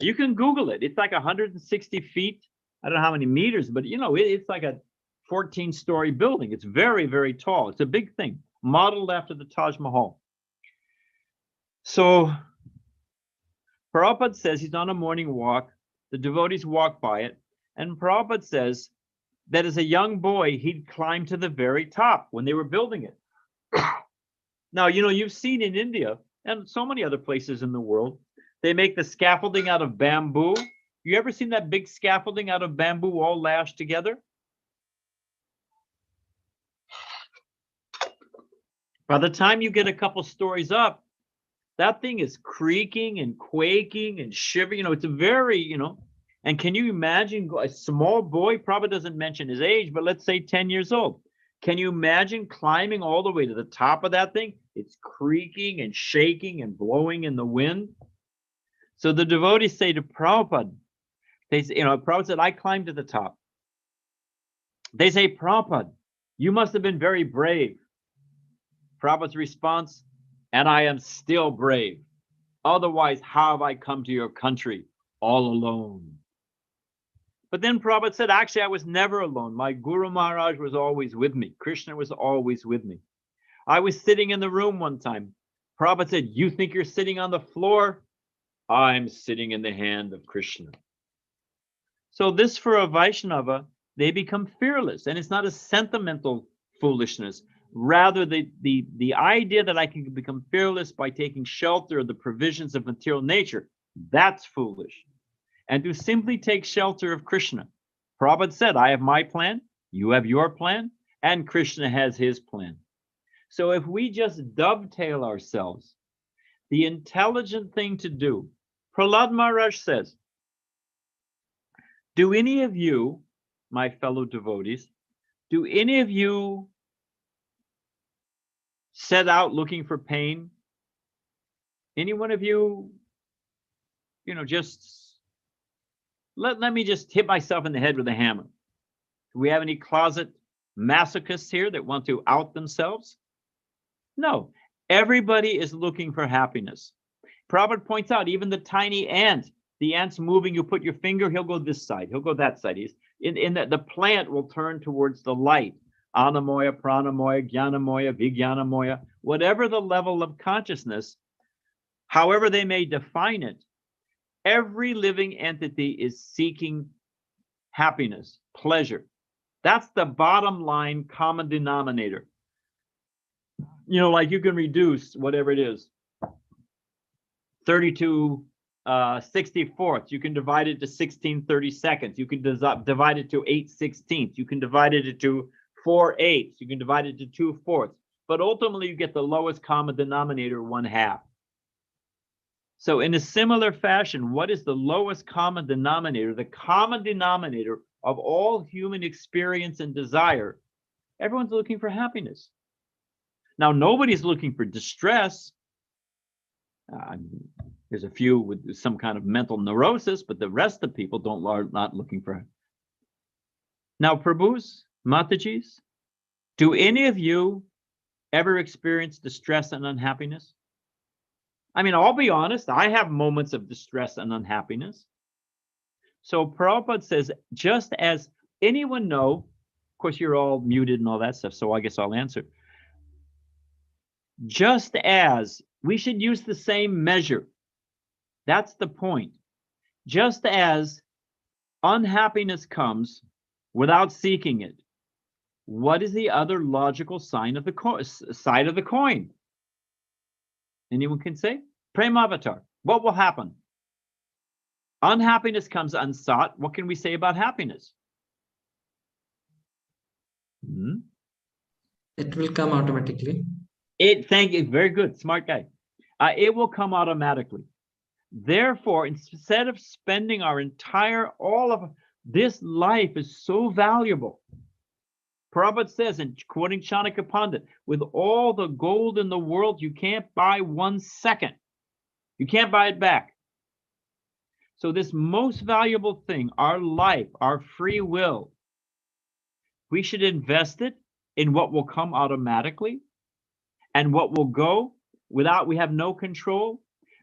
You can Google it. It's like 160 feet. I don't know how many meters, but it's like a 14-story building. It's very, very tall. It's a big thing, modeled after the Taj Mahal. So Prabhupada says he's on a morning walk. The devotees walk by it. And Prabhupada says that as a young boy, he'd climb to the very top when they were building it. Now, you've seen in India and so many other places in the world, they make the scaffolding out of bamboo. You ever seen that big scaffolding out of bamboo all lashed together? By the time you get a couple stories up, that thing is creaking and quaking and shivering. It's a very, and can you imagine a small boy, probably doesn't mention his age, but let's say 10 years old. Can you imagine climbing all the way to the top of that thing? It's creaking and shaking and blowing in the wind. So the devotees say to Prabhupada, they say, Prabhupada said, I climbed to the top. They say, Prabhupada, you must have been very brave. Prabhupada's response, and I am still brave. Otherwise, how have I come to your country all alone? But then Prabhupada said, actually, I was never alone. My Guru Maharaj was always with me. Krishna was always with me. I was sitting in the room one time. Prabhupada said, you think you're sitting on the floor? I'm sitting in the hand of Krishna. So this, for a Vaishnava, they become fearless. And it's not a sentimental foolishness. Rather, the idea that I can become fearless by taking shelter of the provisions of material nature, that's foolish. And to simply take shelter of Krishna. Prabhupada said, I have my plan, you have your plan, and Krishna has his plan. So if we just dovetail ourselves, the intelligent thing to do, Prahlad Maharaj says, do any of you, my fellow devotees, do any of you set out looking for pain? Any one of you, just let me just hit myself in the head with a hammer. Do we have any closet masochists here that want to out themselves? No, everybody is looking for happiness. Prabhupada points out, even the tiny ant, the ant's moving, you put your finger, he'll go this side, he'll go that side. He's in the plant will turn towards the light. Anamoya, pranamoya, jnanamoya, vijnanamoya, whatever the level of consciousness, however they may define it, Every living entity is seeking happiness, pleasure. That's the bottom line common denominator. You know, like you can reduce whatever it is, 32 64ths. You can divide it to 16 32nds. You can divide it to 8 16ths. You can divide it into 4 8ths. You can divide it to 2 4ths. But ultimately, you get the lowest common denominator, 1/2. So in a similar fashion, what is the lowest common denominator? The common denominator of all human experience and desire. Everyone's looking for happiness. Now, nobody's looking for distress. There's a few with some kind of mental neurosis, but the rest of the people are not looking for it. Now, Prabhus, Matajis, do any of you ever experience distress and unhappiness? I mean, I'll be honest, I have moments of distress and unhappiness. So Prabhupada says, just as anyone know, of course, you're all muted and all that stuff, so I guess I'll answer. Just as we should use the same measure. That's the point. Just as unhappiness comes without seeking it, what is the other logical side of the coin? Anyone can say? Premavatar. What will happen? Unhappiness comes unsought. What can we say about happiness? It will come automatically. Thank you. Very good. Smart guy. It will come automatically. Therefore, instead of spending all of this life is so valuable. Prabhupada says, and quoting Chanakya Pandit, with all the gold in the world, you can't buy 1 second. You can't buy it back. So this most valuable thing, our life, our free will, we should invest it in what will come automatically and what will go without, we have no control.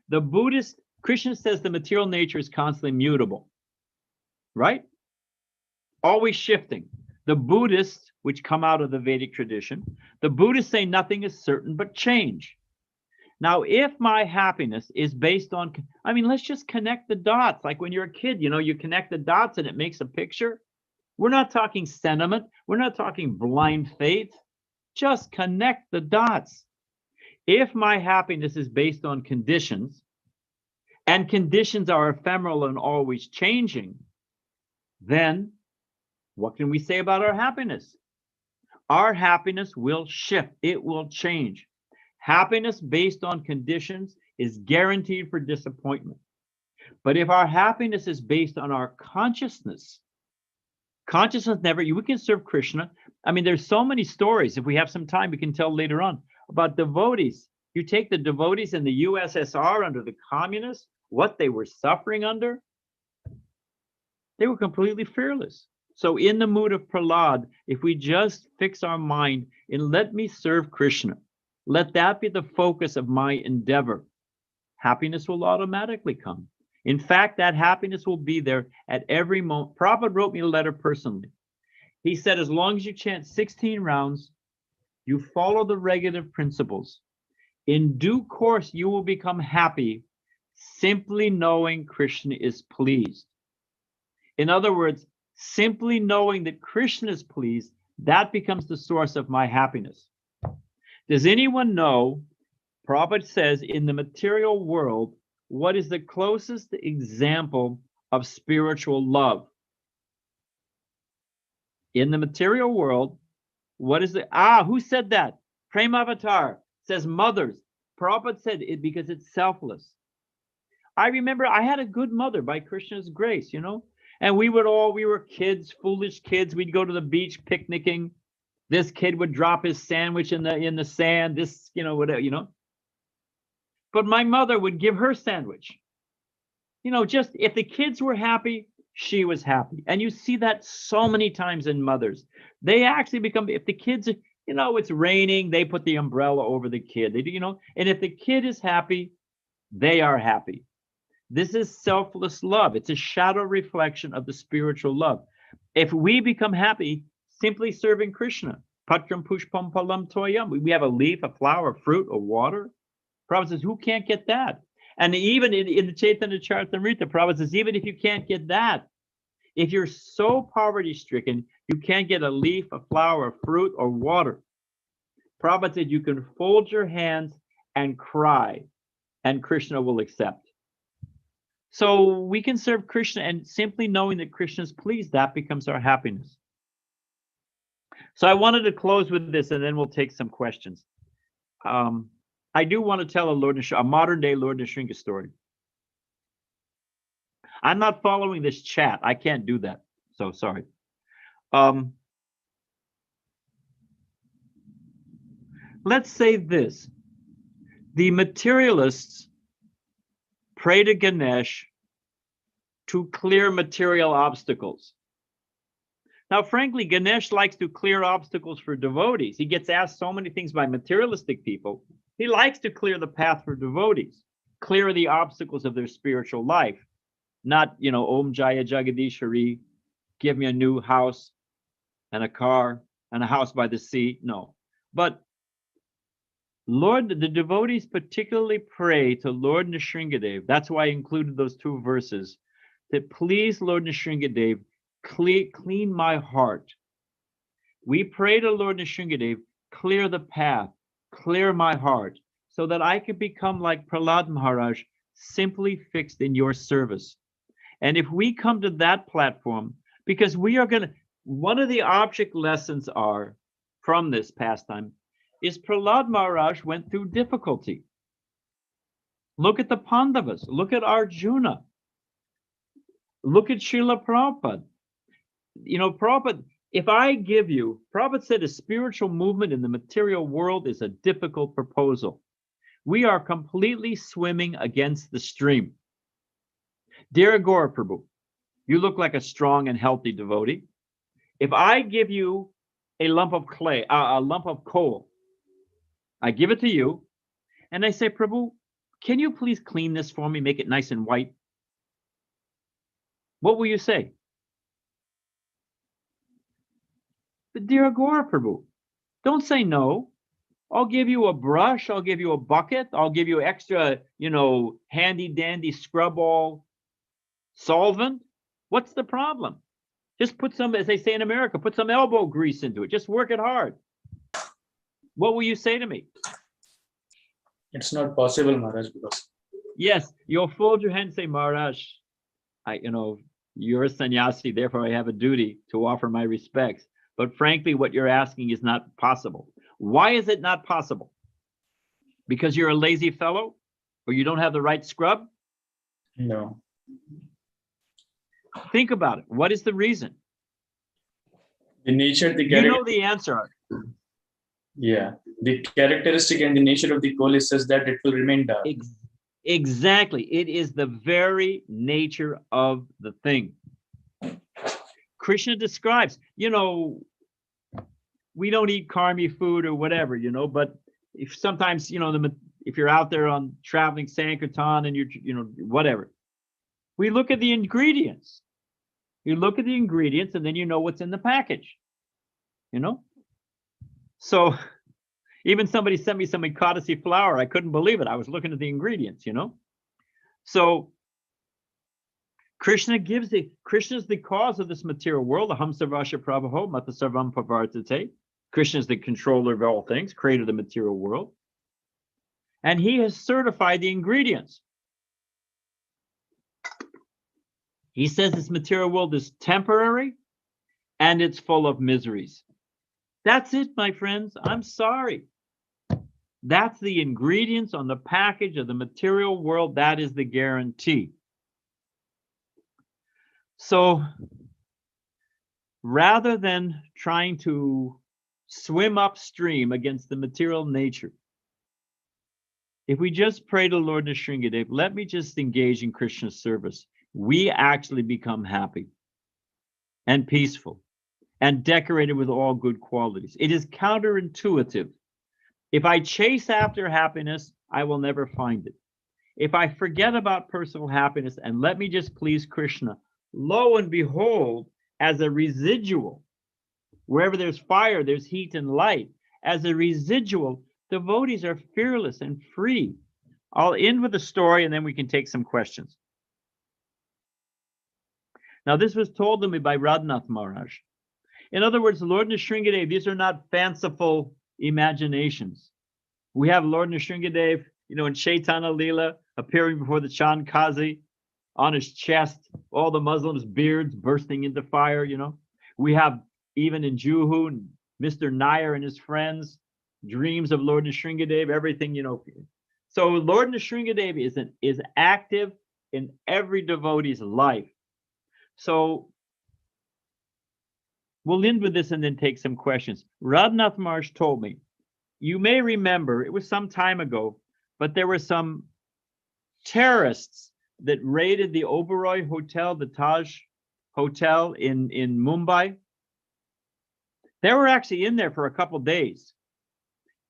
The Buddhist, Krishna says the material nature is constantly mutable, right? Always shifting. The Buddhists, which come out of the Vedic tradition, the Buddhists say nothing is certain but change. Now, if my happiness is based on, I mean, let's just connect the dots. Like when you're a kid, you know, you connect the dots and it makes a picture. We're not talking sentiment. We're not talking blind faith. Just connect the dots. If my happiness is based on conditions, and conditions are ephemeral and always changing, then what can we say about our happiness? Our happiness will shift. It will change. Happiness based on conditions is guaranteed for disappointment. But if our happiness is based on our consciousness never, we can serve Krishna. I mean, there's so many stories. If we have some time, we can tell later on about devotees. You take the devotees in the USSR under the communists, what they were suffering under, they were completely fearless. So in the mood of Prahlad, if we just fix our mind and let me serve Krishna, let that be the focus of my endeavor, happiness will automatically come. In fact, that happiness will be there at every moment. Prabhupada wrote me a letter personally. He said, as long as you chant 16 rounds, you follow the regulative principles, in due course, you will become happy simply knowing Krishna is pleased. In other words, simply knowing that Krishna is pleased, that becomes the source of my happiness. Does anyone know, Prabhupada says, in the material world, what is the closest example of spiritual love? In the material world, what is the, who said that? Premavatar says mothers. Prabhupada said it because it's selfless. I remember I had a good mother by Krishna's grace, you know, and we were kids, foolish kids. We'd go to the beach picnicking. This kid would drop his sandwich in the sand, this, you know, whatever, you know. But my mother would give her sandwich. You know, just if the kids were happy, she was happy. And you see that so many times in mothers. They actually become, if the kids, you know, it's raining, they put the umbrella over the kid. They do, you know, and if the kid is happy, they are happy. This is selfless love. It's a shadow reflection of the spiritual love. If we become happy simply serving Krishna, patram pushpam palam toyam, we have a leaf, a flower, a fruit, a water. Prabhupada says, who can't get that? And even in the Chaitanya Charitamrita, Prabhupada says, even if you can't get that, if you're so poverty-stricken, you can't get a leaf, a flower, a fruit, or water, Prabhupada said you can fold your hands and cry, and Krishna will accept. So we can serve Krishna, and simply knowing that Krishna is pleased, that becomes our happiness. So I wanted to close with this, and then we'll take some questions. I do want to tell a modern-day Lord Nrsimha story. I'm not following this chat. I can't do that. So sorry. Let's say this. The materialists pray to Ganesh to clear material obstacles. Now, frankly, Ganesh likes to clear obstacles for devotees. He gets asked so many things by materialistic people. He likes to clear the path for devotees, clear the obstacles of their spiritual life. Not, Om Jaya Jagadishari, give me a new house and a car and a house by the sea. No. But the devotees particularly pray to Lord Nrsimhadev. That's why I included those two verses. That please, Lord Nrsimhadev, clean my heart. We pray to Lord Nrsimhadev, clear the path, clear my heart, so that I can become like Prahlad Maharaj, simply fixed in your service. And if we come to that platform, because we are one of the object lessons from this pastime is Prahlad Maharaj went through difficulty. Look at the Pandavas, look at Arjuna, look at Srila Prabhupada. Prabhupada, if I give you, Prabhupada said a spiritual movement in the material world is a difficult proposal. We are completely swimming against the stream. Dear Gaura Prabhu, you look like a strong and healthy devotee. If I give you a lump of clay, a lump of coal, I give it to you, and I say, Prabhu, can you please clean this for me, make it nice and white? What will you say? But dear Gaura Prabhu, don't say no. I'll give you a brush, I'll give you a bucket, I'll give you extra, handy dandy scrub all solvent. What's the problem? Just put some, as they say in America, put some elbow grease into it. Just work it hard. What will you say to me? It's not possible, Maharaj, because yes, you'll fold your hand and say, Maharaj, you're a sannyasi, therefore I have a duty to offer my respects. But frankly, what you're asking is not possible. Why is it not possible? Because you're a lazy fellow, or you don't have the right scrub? no. Think about it. What is the reason? The nature, the You character, know the answer. yeah, the characteristic and the nature of the coal is such that it will remain dark. Exactly. It is the very nature of the thing. Krishna describes, we don't eat karmi food or whatever, but if sometimes, if you're out there on traveling Sankirtan and you're, whatever, we look at the ingredients. You look at the ingredients and then you know what's in the package, So even somebody sent me some Ekadasi flour. I couldn't believe it. I was looking at the ingredients, So Krishna is the cause of this material world. Aham sarvasya prabhaho mata sarvam pavartate. Krishna is the controller of all things, creator of the material world. And he has certified the ingredients. He says this material world is temporary and it's full of miseries. That's it, my friends. I'm sorry. That's the ingredients on the package of the material world. That is the guarantee. So rather than trying to swim upstream against the material nature, if we just pray to Lord Nrsimhadev, let me just engage in Krishna's service, we actually become happy and peaceful and decorated with all good qualities. It is counterintuitive. If I chase after happiness, I will never find it. If I forget about personal happiness and let me just please Krishna, lo and behold, as a residual, wherever there's fire, there's heat and light. As a residual, devotees are fearless and free. I'll end with a story and then we can take some questions. Now, this was told to me by Radhanath Maharaj. In other words, Lord Nrsimhadev, these are not fanciful imaginations. We have Lord Nrsimhadev, in Chaitanya Leela, appearing before the Chand Kazi, on his chest, all the Muslims' beards bursting into fire, We have, even in Juhu, Mr. Nair and his friends, dreams of Lord Nrsimhadev, everything, So Lord Nrsimhadev is active in every devotee's life. So we'll end with this and then take some questions. Radhanath Maharaj told me, you may remember, it was some time ago, but there were some terrorists that raided the Oberoi Hotel, the Taj Hotel in Mumbai. They were actually in there for a couple days.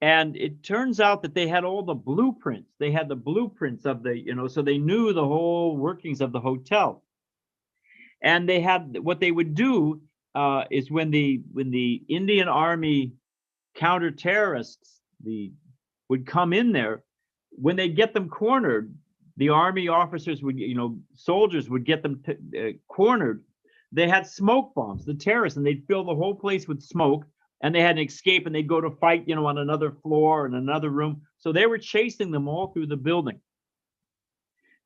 And it turns out that they had all the blueprints. They had the blueprints of the, so they knew the whole workings of the hotel. And they had, what they would do is when the Indian Army counter-terrorists would come in there, when they get them cornered, the army officers would, soldiers would get them cornered. They had smoke bombs, the terrorists, and they'd fill the whole place with smoke, and they had an escape, and they'd go to fight, on another floor in another room. So they were chasing them all through the building.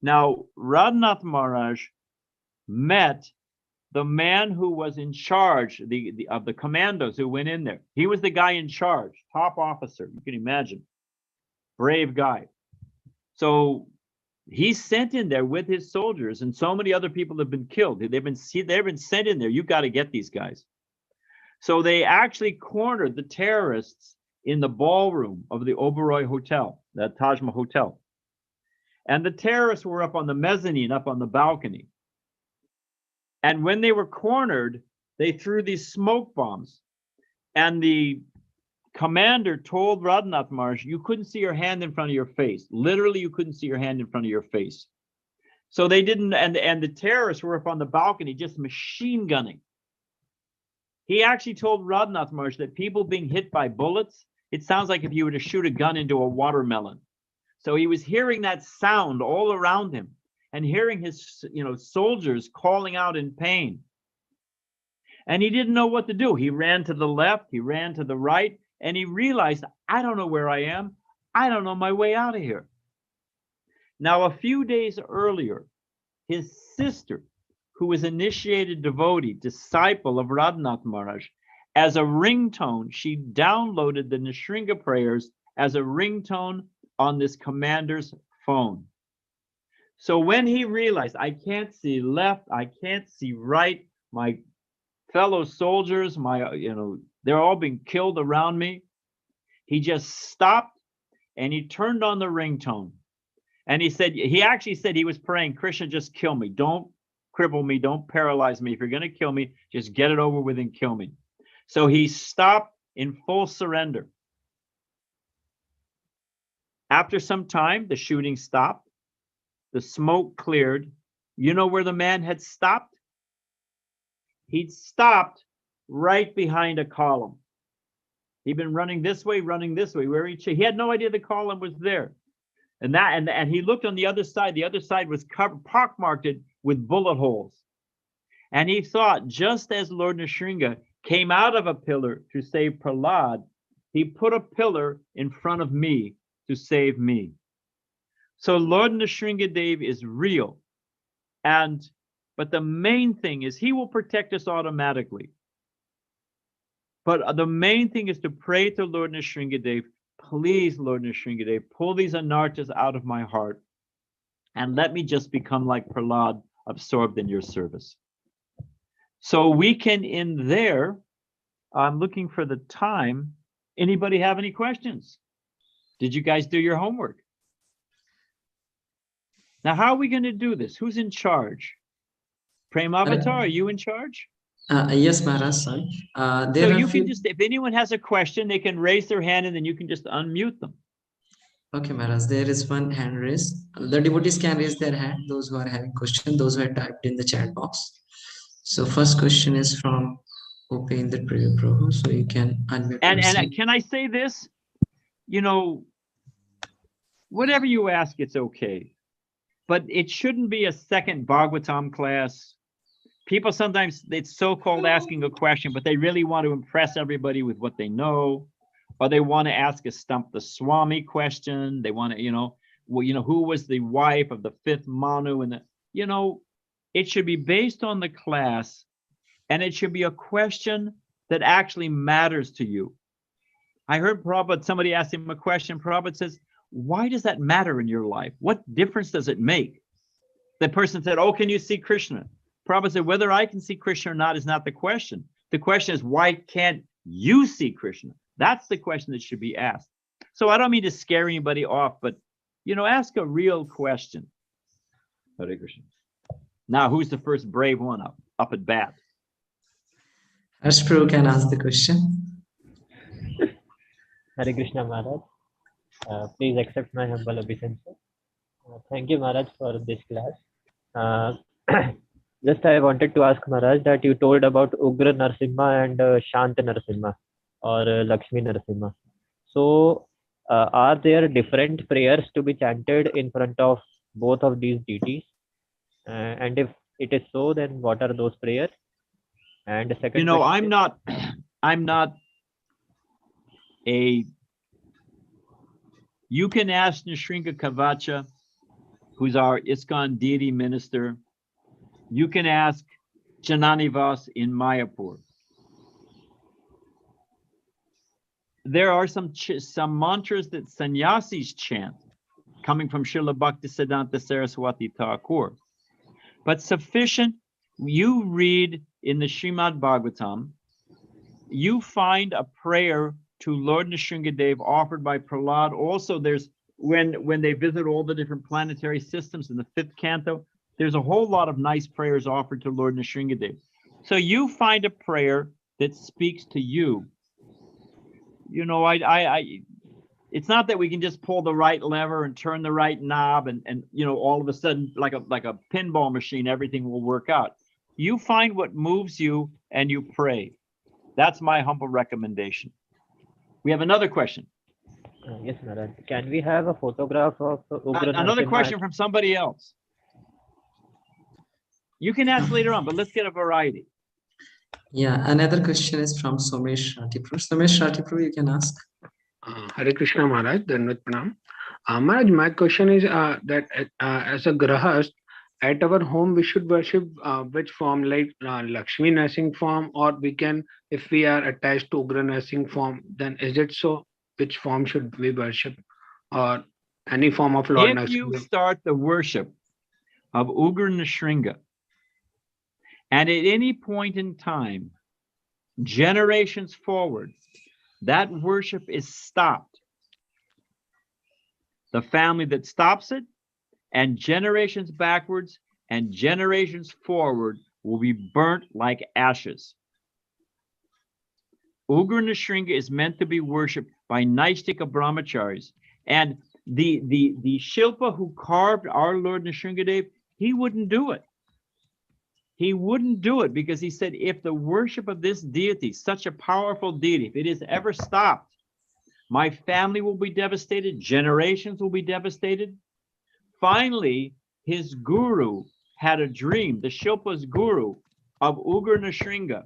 Now, Radhanath Maharaj met the man who was in charge of the commandos who went in there. He was the guy in charge, top officer, you can imagine. Brave guy. So he's sent in there with his soldiers, and so many other people have been killed. They've been sent in there. You've got to get these guys. So they actually cornered the terrorists in the ballroom of the Oberoi Hotel, the Taj Mahal Hotel. And the terrorists were up on the mezzanine, up on the balcony. And when they were cornered, they threw these smoke bombs. And the commander told Radhanath Maharaj, you couldn't see your hand in front of your face. Literally, you couldn't see your hand in front of your face. So they didn't, and the terrorists were up on the balcony just machine gunning. He actually told Radhanath Maharaj that people being hit by bullets, it sounds like if you were to shoot a gun into a watermelon. So he was hearing that sound all around him and hearing his, soldiers calling out in pain. And he didn't know what to do. He ran to the left, he ran to the right, and he realized, I don't know where I am. I don't know my way out of here. Now, a few days earlier, his sister, who was initiated devotee, disciple of Radhanath Maharaj, as a ringtone, she downloaded the Nrsimha prayers as a ringtone on this commander's phone. So when he realized, I can't see left, I can't see right, my fellow soldiers, they're all being killed around me, he just stopped and he turned on the ringtone. And he actually said he was praying, Krishna, just kill me. Don't cripple me. Don't paralyze me. If you're going to kill me, just get it over with and kill me. So he stopped in full surrender. After some time, the shooting stopped. The smoke cleared. You know where the man had stopped? He'd stopped right behind a column. He'd been running this way, where he had no idea the column was there. And he looked on the other side. The other side was pockmarked with bullet holes. And he thought, just as Lord Nrsimha came out of a pillar to save Prahlad, he put a pillar in front of me to save me. So Lord Nrsimhadev is real. But the main thing is he will protect us automatically. But the main thing is to pray to Lord Nrsimhadev, please, Lord Nrsimhadev, pull these anarthas out of my heart and let me just become like Prahlad, absorbed in your service. So we can end there. I'm looking for the time. Anybody have any questions? Did you guys do your homework? Now, how are we going to do this? Who's in charge? Premavatar, are you in charge? Yes, Maharaj, sorry. So you can just, if anyone has a question, they can raise their hand and then you can just unmute them. Okay, Maharaj, there is one hand raised. The devotees can raise their hand, those who are having question, those who are typed in the chat box. So first question is from Upendra Prabhu, so you can unmute and yourself. can I say this? Whatever you ask, it's okay. But it shouldn't be a second Bhagavatam class. People sometimes, it's so-called asking a question, but they really want to impress everybody with what they know, or they want to ask a stump the Swami question. They want to, who was the wife of the fifth Manu? And it should be based on the class, and it should be a question that actually matters to you. I heard Prabhupada, somebody asked him a question. Prabhupada says, why does that matter in your life? What difference does it make? The person said, oh, can you see Krishna? Prabhupada said, whether I can see Krishna or not is not the question. The question is, why can't you see Krishna? That's the question that should be asked. So I don't mean to scare anybody off, but, ask a real question. Hare Krishna. Now, who's the first brave one up at bat? Ashpru can ask the question. Hare Krishna Maharaj. Please accept my humble obeisance. Thank you, Maharaj, for this class. Just I wanted to ask Maharaj that you told about Ugra Nrsimha and Shant Nrsimha or Lakshmi Nrsimha. So, are there different prayers to be chanted in front of both of these deities? And if it is so, then what are those prayers? And the second, I'm not a. You can ask Nrsimha Kavacha, who's our ISKCON deity minister. You can ask Jananivas in Mayapur. There are some mantras that sannyasis chant, coming from Srila Bhaktisiddhanta Saraswati Thakur. But sufficient, you read in the Srimad Bhagavatam, you find a prayer to Lord Nrsimhadev offered by Prahlad. Also, there's when they visit all the different planetary systems in the 5th canto, there's a whole lot of nice prayers offered to Lord Nrsimhadev. So you find a prayer that speaks to you. It's not that we can just pull the right lever and turn the right knob and all of a sudden, like a pinball machine, everything will work out. You find what moves you and you pray. That's my humble recommendation. We have another question. yes, Maharaj. Can we have a photograph of Ugra Another Nrsimha? question from somebody else. You can ask later on, but let's get a variety. Yeah, another question is from Somesh Ratipur. Somesh Ratipur, you can ask. Hare Krishna Maharaj, Dhanvat Pranam. Maharaj, my question is that as a grahast, at our home we should worship which form, like Lakshmi Nursing form, or we can, if we are attached to Ugra Nursing form, then is it so? Which form should we worship, or any form of Lord If Nursing? you start the worship of Ugra Nrsimha, and at any point in time, generations forward, that worship is stopped. The family that stops it, and generations backwards and generations forward will be burnt like ashes. Ugra Nrsimha is meant to be worshipped by Naistika brahmacharis. And the Shilpa who carved our Lord Nrsimhadev, he wouldn't do it. He wouldn't do it because he said, if the worship of this deity, such a powerful deity, if it is ever stopped, my family will be devastated, generations will be devastated. Finally, his guru had a dream, the Shilpa's guru, of Ugra Nrsimha.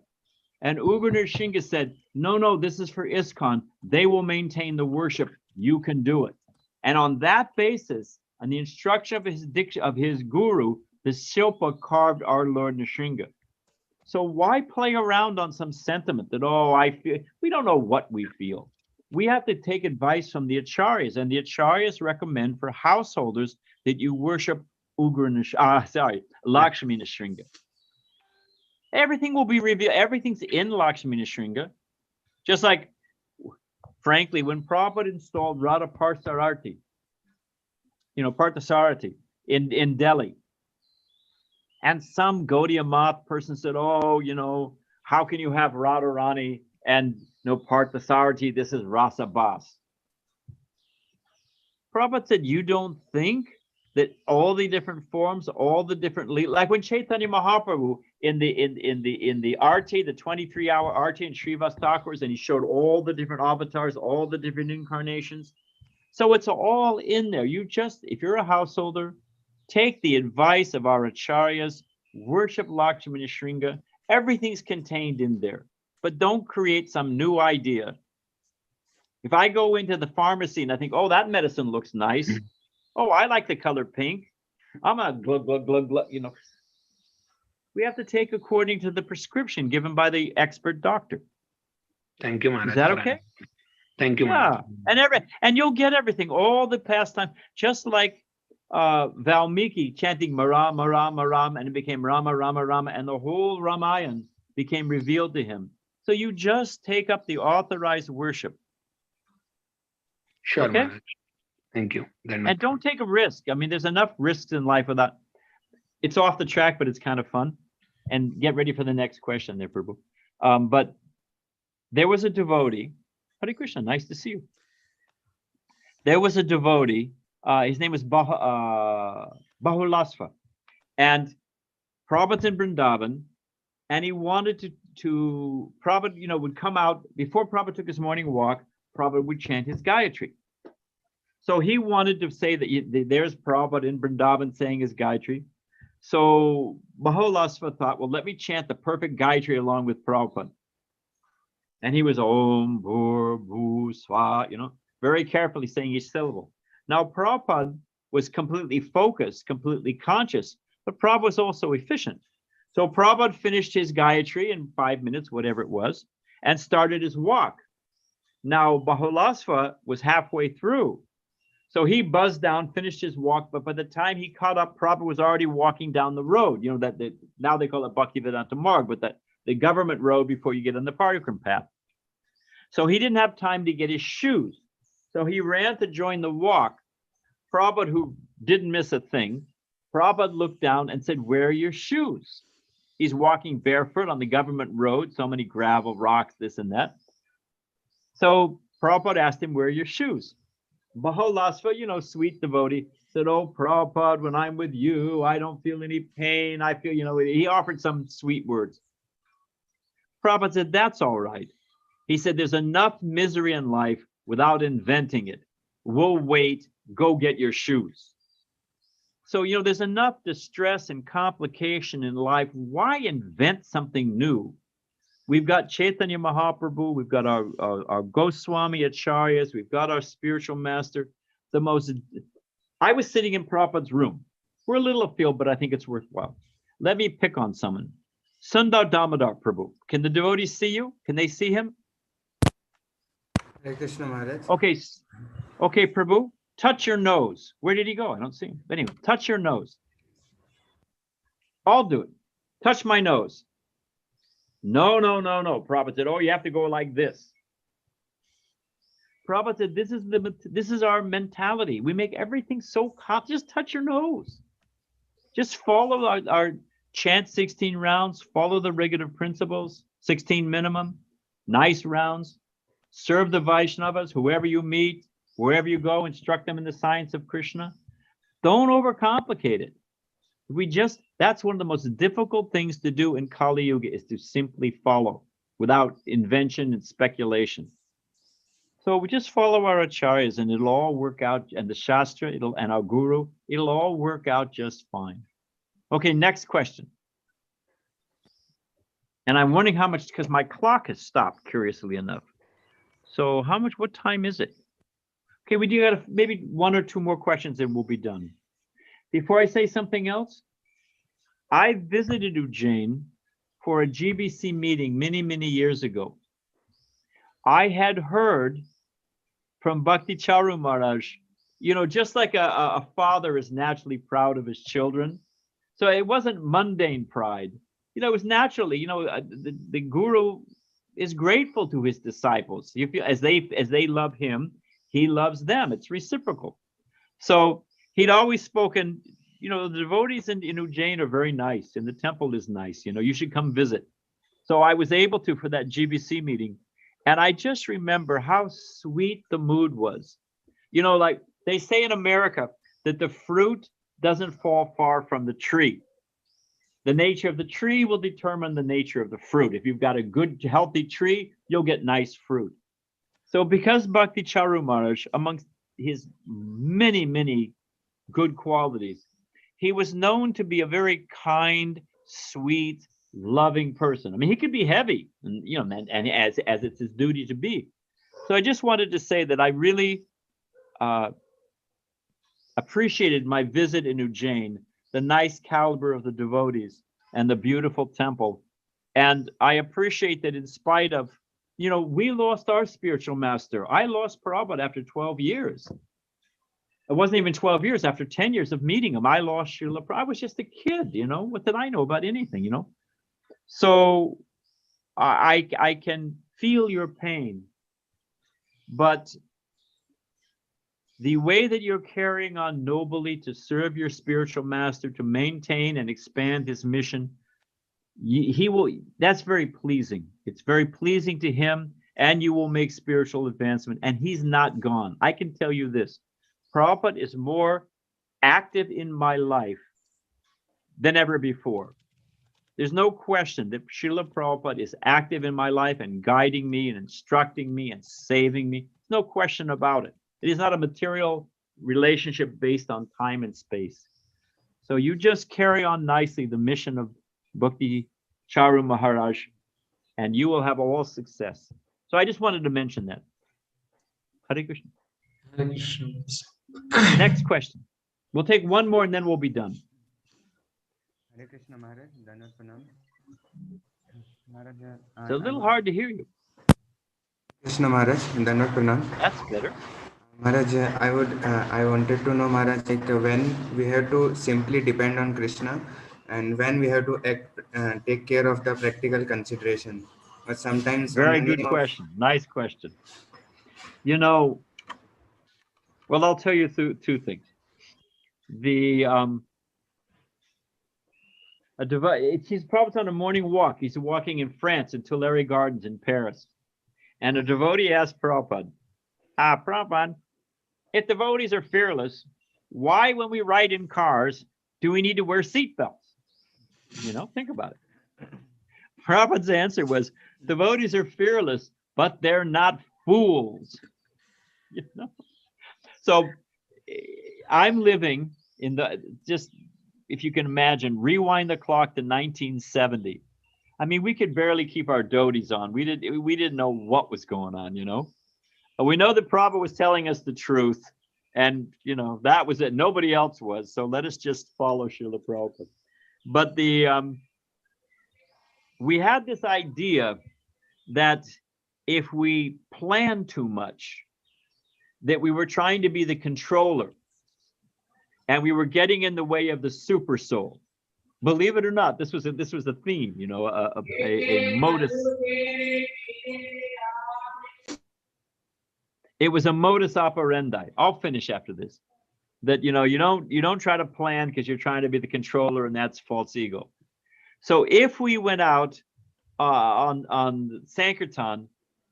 And Ugra Nrsimha said, no, this is for ISKCON. They will maintain the worship. You can do it. And on that basis, on the instruction of his guru, the Shilpa carved our Lord Nrsimha. So why play around on some sentiment that, I feel? We don't know what we feel. We have to take advice from the Acharyas, and the Acharyas recommend for householders that you worship Lakshmi Nrsimha. Everything will be revealed. Everything's in Lakshmi Nrsimha. Just like, frankly, when Prabhupada installed Radha Parthasarthi, Parthasarthi in Delhi, and some Gaudiya Math person said, how can you have Radharani and Parthasarthi? This is Rasa Bas. Prabhupada said, you don't think that all the different forms, all the different, like when Chaitanya Mahaprabhu in the arti, the 23-hour arti in Srivas Thakur's, and he showed all the different avatars, all the different incarnations. So it's all in there. You just, if you're a householder, take the advice of our acharyas, worship Lakshmana Shringa. Everything's contained in there, but don't create some new idea. If I go into the pharmacy and I think, oh, that medicine looks nice. Oh, I like the color pink. I'm a glug, glug, glug, glug, you know. We have to take according to the prescription given by the expert doctor. Thank you, Maharaj. Is that okay? Thank you, Yeah, Maharaj. and you'll get everything, all the pastime, just like Valmiki chanting Mara, Mara, Maram, and it became Rama, Rama, Rama, and the whole Ramayana became revealed to him. So you just take up the authorized worship. Sure, Okay? Maharaj. Thank you. And don't take a risk. I mean, there's enough risks in life without, it's off the track, but it's kind of fun. And get ready for the next question there, Prabhu. But there was a devotee, Hare Krishna, nice to see you. There was a devotee, his name was Bahulasva, and Prabhupada in Vrindavan, and he wanted to Prabhupada, you know, would come out, before Prabhupada took his morning walk, Prabhupada would chant his Gayatri. So he wanted to say that there's Prabhupada in Vrindavan saying his Gayatri. So Bahulasva thought, well, let me chant the perfect Gayatri along with Prabhupada. And he was Om, Bhur, Bhu, Swa, you know, very carefully saying each syllable. Now, Prabhupada was completely focused, completely conscious, but Prabhupada was also efficient. So Prabhupada finished his Gayatri in 5 minutes, whatever it was, and started his walk. Now, Bahulasva was halfway through. So he buzzed down, finished his walk, but by the time he caught up, Prabhupada was already walking down the road. You know, now they call it Bhaktivedanta Marg, but the government road before you get on the Parikram path. So he didn't have time to get his shoes. So he ran to join the walk. Prabhupada, who didn't miss a thing, Prabhupada looked down and said, where are your shoes? He's walking barefoot on the government road, so many gravel, rocks, this and that. So Prabhupada asked him, where are your shoes? Bahulasva, you know, sweet devotee, said, oh, Prabhupada, when I'm with you, I don't feel any pain. I feel, you know, he offered some sweet words. Prabhupada said, that's all right. He said, there's enough misery in life without inventing it. We'll wait, go get your shoes. So, you know, there's enough distress and complication in life. Why invent something new? We've got Chaitanya Mahaprabhu, we've got our Goswami Acharyas, we've got our spiritual master. I was sitting in Prabhupada's room. We're a little afield, but I think it's worthwhile. Let me pick on someone. Sundar Damodar Prabhu. Can the devotees see you? Can they see him? Hare Krishna Maharaj. Okay, Prabhu, touch your nose. Where did he go? I don't see him. But anyway, touch your nose. I'll do it. Touch my nose. No. Prabhupada said, oh, you have to go like this. Prabhupada said, this is our mentality. We make everything so complicated. Just touch your nose. Just follow our chant 16 rounds, follow the regular principles, 16 minimum, nice rounds, serve the Vaishnavas, whoever you meet, wherever you go, instruct them in the science of Krishna. Don't overcomplicate it. That's one of the most difficult things to do in Kali Yuga, is to simply follow without invention and speculation. So we just follow our acharyas and it'll all work out, and the Shastra, and our guru, it'll all work out just fine. Okay, next question. And I'm wondering how much, because my clock has stopped, curiously enough. So what time is it? Okay, we do got maybe 1 or 2 more questions and we'll be done. Before I say something else, I visited Ujjain for a GBC meeting many, many years ago. I had heard from Bhakti Charu Maharaj, you know, just like a father is naturally proud of his children. So it wasn't mundane pride. You know, it was naturally, you know, the guru is grateful to his disciples. You feel as they love him, he loves them. It's reciprocal. So he'd always spoken, you know, the devotees in Ujjain are very nice, and the temple is nice. You know, you should come visit. So I was able to for that GBC meeting. And I just remember how sweet the mood was. You know, like they say in America that the fruit doesn't fall far from the tree. The nature of the tree will determine the nature of the fruit. If you've got a good, healthy tree, you'll get nice fruit. So because Bhakti Charu Maharaj, amongst his many, many good qualities. He was known to be a very kind, sweet, loving person. I mean, he could be heavy, and and as it's his duty to be. So I just wanted to say that I really appreciated my visit in Ujjain, the nice caliber of the devotees and the beautiful temple. And I appreciate that in spite of, we lost our spiritual master. I lost Prabhupada after 12 years. It wasn't even 12 years. After 10 years of meeting him, I lost Srila Prabhupada. I was just a kid, What did I know about anything, So I can feel your pain. But the way that you're carrying on nobly to serve your spiritual master, to maintain and expand his mission, he will, that's very pleasing. It's very pleasing to him, and you will make spiritual advancement, and he's not gone. I can tell you this, Prabhupada is more active in my life than ever before. There's no question that Srila Prabhupada is active in my life and guiding me and instructing me and saving me. No question about it. It is not a material relationship based on time and space. So you just carry on nicely the mission of Bhakti Charu Maharaj, and you will have all success. So I just wanted to mention that. Hare Krishna. Hare Krishna. Next question. We'll take one more and then we'll be done. Hare Krishna Maharaj, Dandavat Pranam. Maharaj, It's a little hard to hear you. Krishna Maharaj, Dandavat Pranam. That's better. Maharaj, I wanted to know, Maharaj, like when we have to simply depend on Krishna and when we have to take care of the practical consideration. But sometimes very good question. Nice question. Well, I'll tell you two things. He's probably on a morning walk. He's walking in France in Tuileries Gardens in Paris. And a devotee asked Prabhupada, Prabhupada, if devotees are fearless, why, when we ride in cars, do we need to wear seatbelts? Think about it. Prabhupada's answer was, devotees are fearless, but they're not fools. So I'm living in if you can imagine, rewind the clock to 1970. I mean, we could barely keep our doties on. We didn't know what was going on, But we know that Prabhupada was telling us the truth, and that was it. Nobody else was. So let us just follow Srila Prabhupada. But we had this idea that if we plan too much, that we were trying to be the controller, and we were getting in the way of the super soul. Believe it or not, this was a theme, a modus. It was a modus operandi. I'll finish after this. That you don't try to plan because you're trying to be the controller, and that's false ego. So if we went out on Sankirtan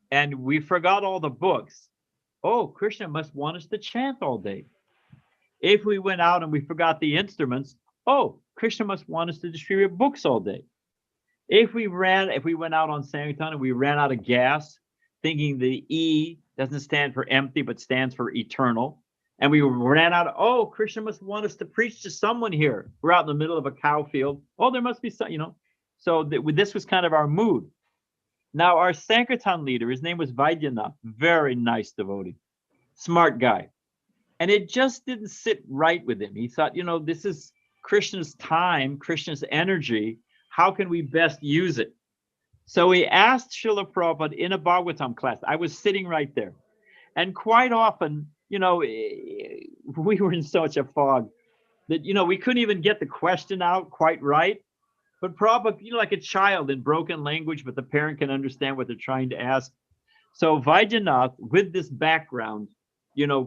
and we forgot all the books, Krishna must want us to chant all day. If we went out and we forgot the instruments, Krishna must want us to distribute books all day. If we went out on Sankirtan and we ran out of gas, thinking the E doesn't stand for empty but stands for eternal, and we ran out of, Krishna must want us to preach to someone here. We're out in the middle of a cow field. There must be some, So this was kind of our mood. Now, our Sankirtan leader, his name was Vaidyanath, very nice devotee, smart guy. And it just didn't sit right with him. He thought, this is Krishna's time, Krishna's energy. How can we best use it? So he asked Srila Prabhupada in a Bhagavatam class. I was sitting right there. And quite often, we were in such a fog that, we couldn't even get the question out quite right. But Prabhupada, like a child in broken language, but the parent can understand what they're trying to ask. So Vaidyanath, with this background,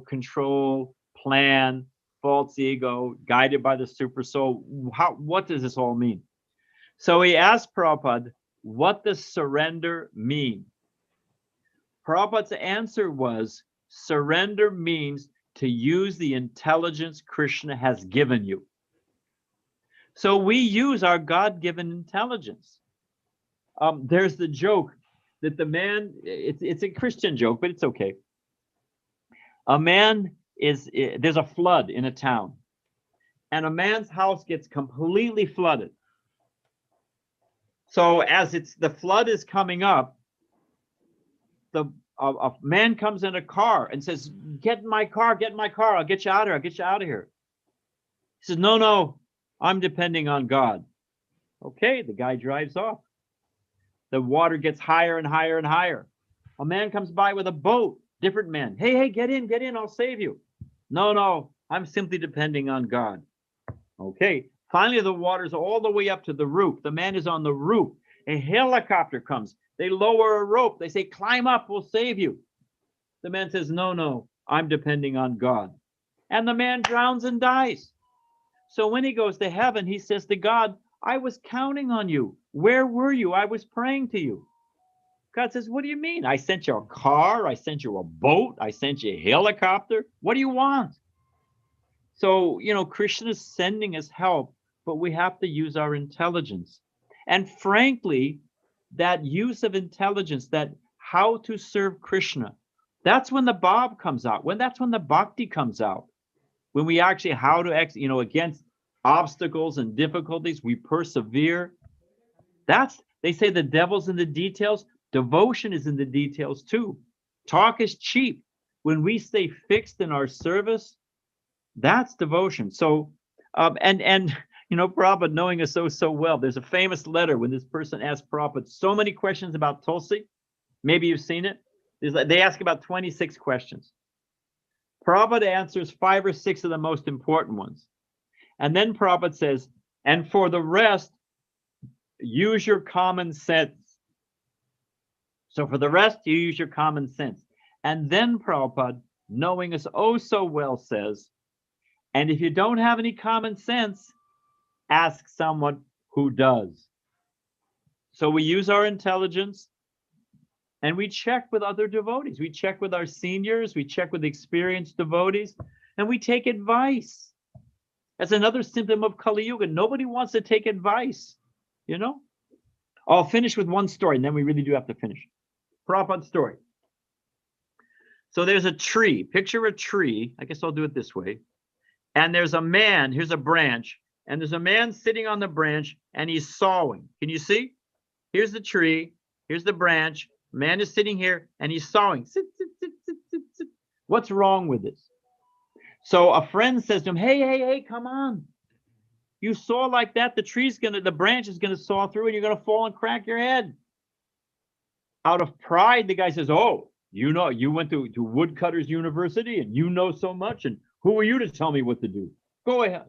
control, plan, false ego, guided by the super soul, what does this all mean? So he asked Prabhupada, what does surrender mean? Prabhupada's answer was, surrender means to use the intelligence Krishna has given you. So we use our God-given intelligence. There's the joke that the man, it's a Christian joke, but it's okay. A man there's a flood in a town, and a man's house gets completely flooded. So as the flood is coming up, a man comes in a car and says, get in my car, I'll get you out of here. He says, no, I'm depending on God. Okay, the guy drives off. The water gets higher and higher and higher. A man comes by with a boat, different man. Hey, get in, I'll save you. No, I'm simply depending on God. Okay, finally the water's all the way up to the roof. The man is on the roof. A helicopter comes. They lower a rope. They say, climb up, we'll save you. The man says, no, I'm depending on God. And the man drowns and dies. So when he goes to heaven, he says to God, I was counting on you. Where were you? I was praying to you. God says, what do you mean? I sent you a car. I sent you a boat. I sent you a helicopter. What do you want? So, Krishna is sending us help, but we have to use our intelligence. And frankly, that use of intelligence, that how to serve Krishna, that's when the bhav comes out. That's when the bhakti comes out. When we actually how to against obstacles and difficulties, we persevere. They say the devil's in the details. Devotion is in the details too. Talk is cheap. When we stay fixed in our service, that's devotion. So, Prabhupada knowing us so well, there's a famous letter when this person asked Prabhupada so many questions about Tulsi. Maybe you've seen it. They ask about 26 questions. Prabhupada answers 5 or 6 of the most important ones. And then Prabhupada says, and for the rest, use your common sense. So for the rest, you use your common sense. And then Prabhupada, knowing us so well, says, and if you don't have any common sense, ask someone who does. So we use our intelligence and we check with other devotees. We check with our seniors. We check with experienced devotees, and we take advice. That's another symptom of Kali Yuga. Nobody wants to take advice, I'll finish with one story, and then we really do have to finish. Prabhupada's story. So there's a tree. Picture a tree. I guess I'll do it this way. And there's a man. Here's a branch. And there's a man sitting on the branch, and he's sawing. Can you see? Here's the tree. Here's the branch. Man is sitting here, and he's sawing. Sit. What's wrong with this? So a friend says to him, hey, come on. You saw like that, the branch is gonna saw through and you're gonna fall and crack your head. Out of pride, the guy says, oh, you went to Woodcutters University and you know so much, and who are you to tell me what to do? Go ahead.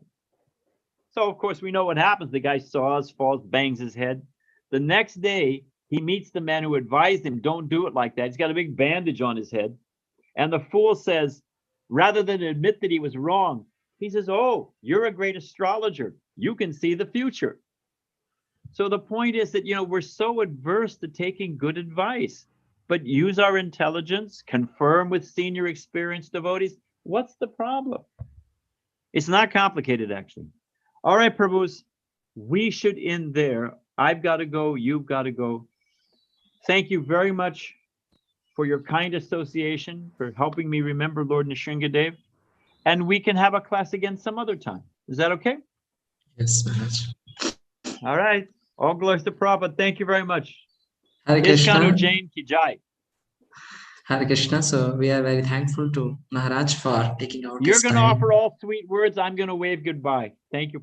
So of course we know what happens. The guy saws, falls, bangs his head. The next day, he meets the man who advised him, don't do it like that. He's got a big bandage on his head. And the fool says, rather than admit that he was wrong, he says, oh, you're a great astrologer. You can see the future. So the point is that, we're so adverse to taking good advice, but use our intelligence, confirm with senior experienced devotees. What's the problem? It's not complicated, actually. All right, Prabhus, we should end there. I've got to go. You've got to go. Thank you very much for your kind association, for helping me remember Lord Nrsimhadev. And we can have a class again some other time. Is that okay? Yes, Maharaj. All right. All glories to Prabhupada. Thank you very much. Hare Krishna. ISKCON UJJAIN ki jai. Hare Krishna. So we are very thankful to Maharaj for taking out You're his going to time. offer all sweet words. I'm going to wave goodbye. Thank you.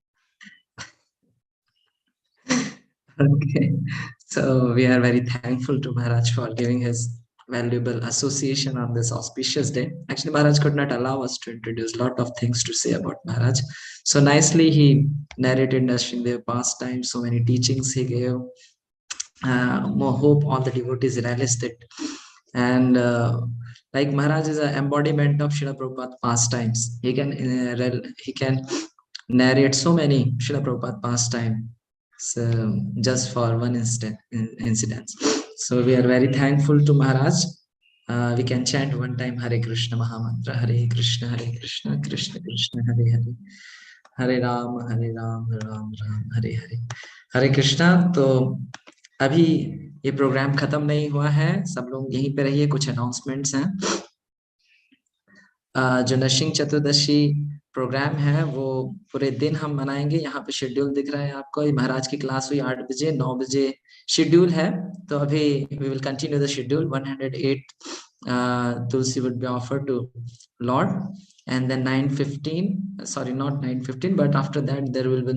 Okay. So we are very thankful to Maharaj for giving his valuable association on this auspicious day. Actually, Maharaj could not allow us to introduce a lot of things to say about Maharaj. So nicely he narrated Nrsimhadev pastime, so many teachings he gave. More hope all the devotees realized it. And like Maharaj is an embodiment of Srila Prabhupada pastimes. He can narrate so many Srila Prabhupada pastime. So just for one incident. So we are very thankful to Maharaj. We can chant one time Hare Krishna Mahamantra. Hare Krishna, Krishna Krishna, Hare Hare. Hare Ram, Ram Ram, Hare Hare. Hare Krishna. तो अभी ये programme खत्म नहीं हुआ है. सब लोग यहीं पे रहिए. कुछ अनाउंसमेंट्स हैं. जो नरसिंह चतुर्दशी प्रोग्राम है वो पूरे दिन हम मनाएंगे। यहाँ पे शेड्यूल दिख रहा है आपको। ये महाराज की क्लास हुई 8 बजे, 9 बजे शेड्यूल है। तो अभी we will continue the schedule. 108 tulsi would be offered to Lord, and then 9:15, sorry, not 9:15, but after that there will be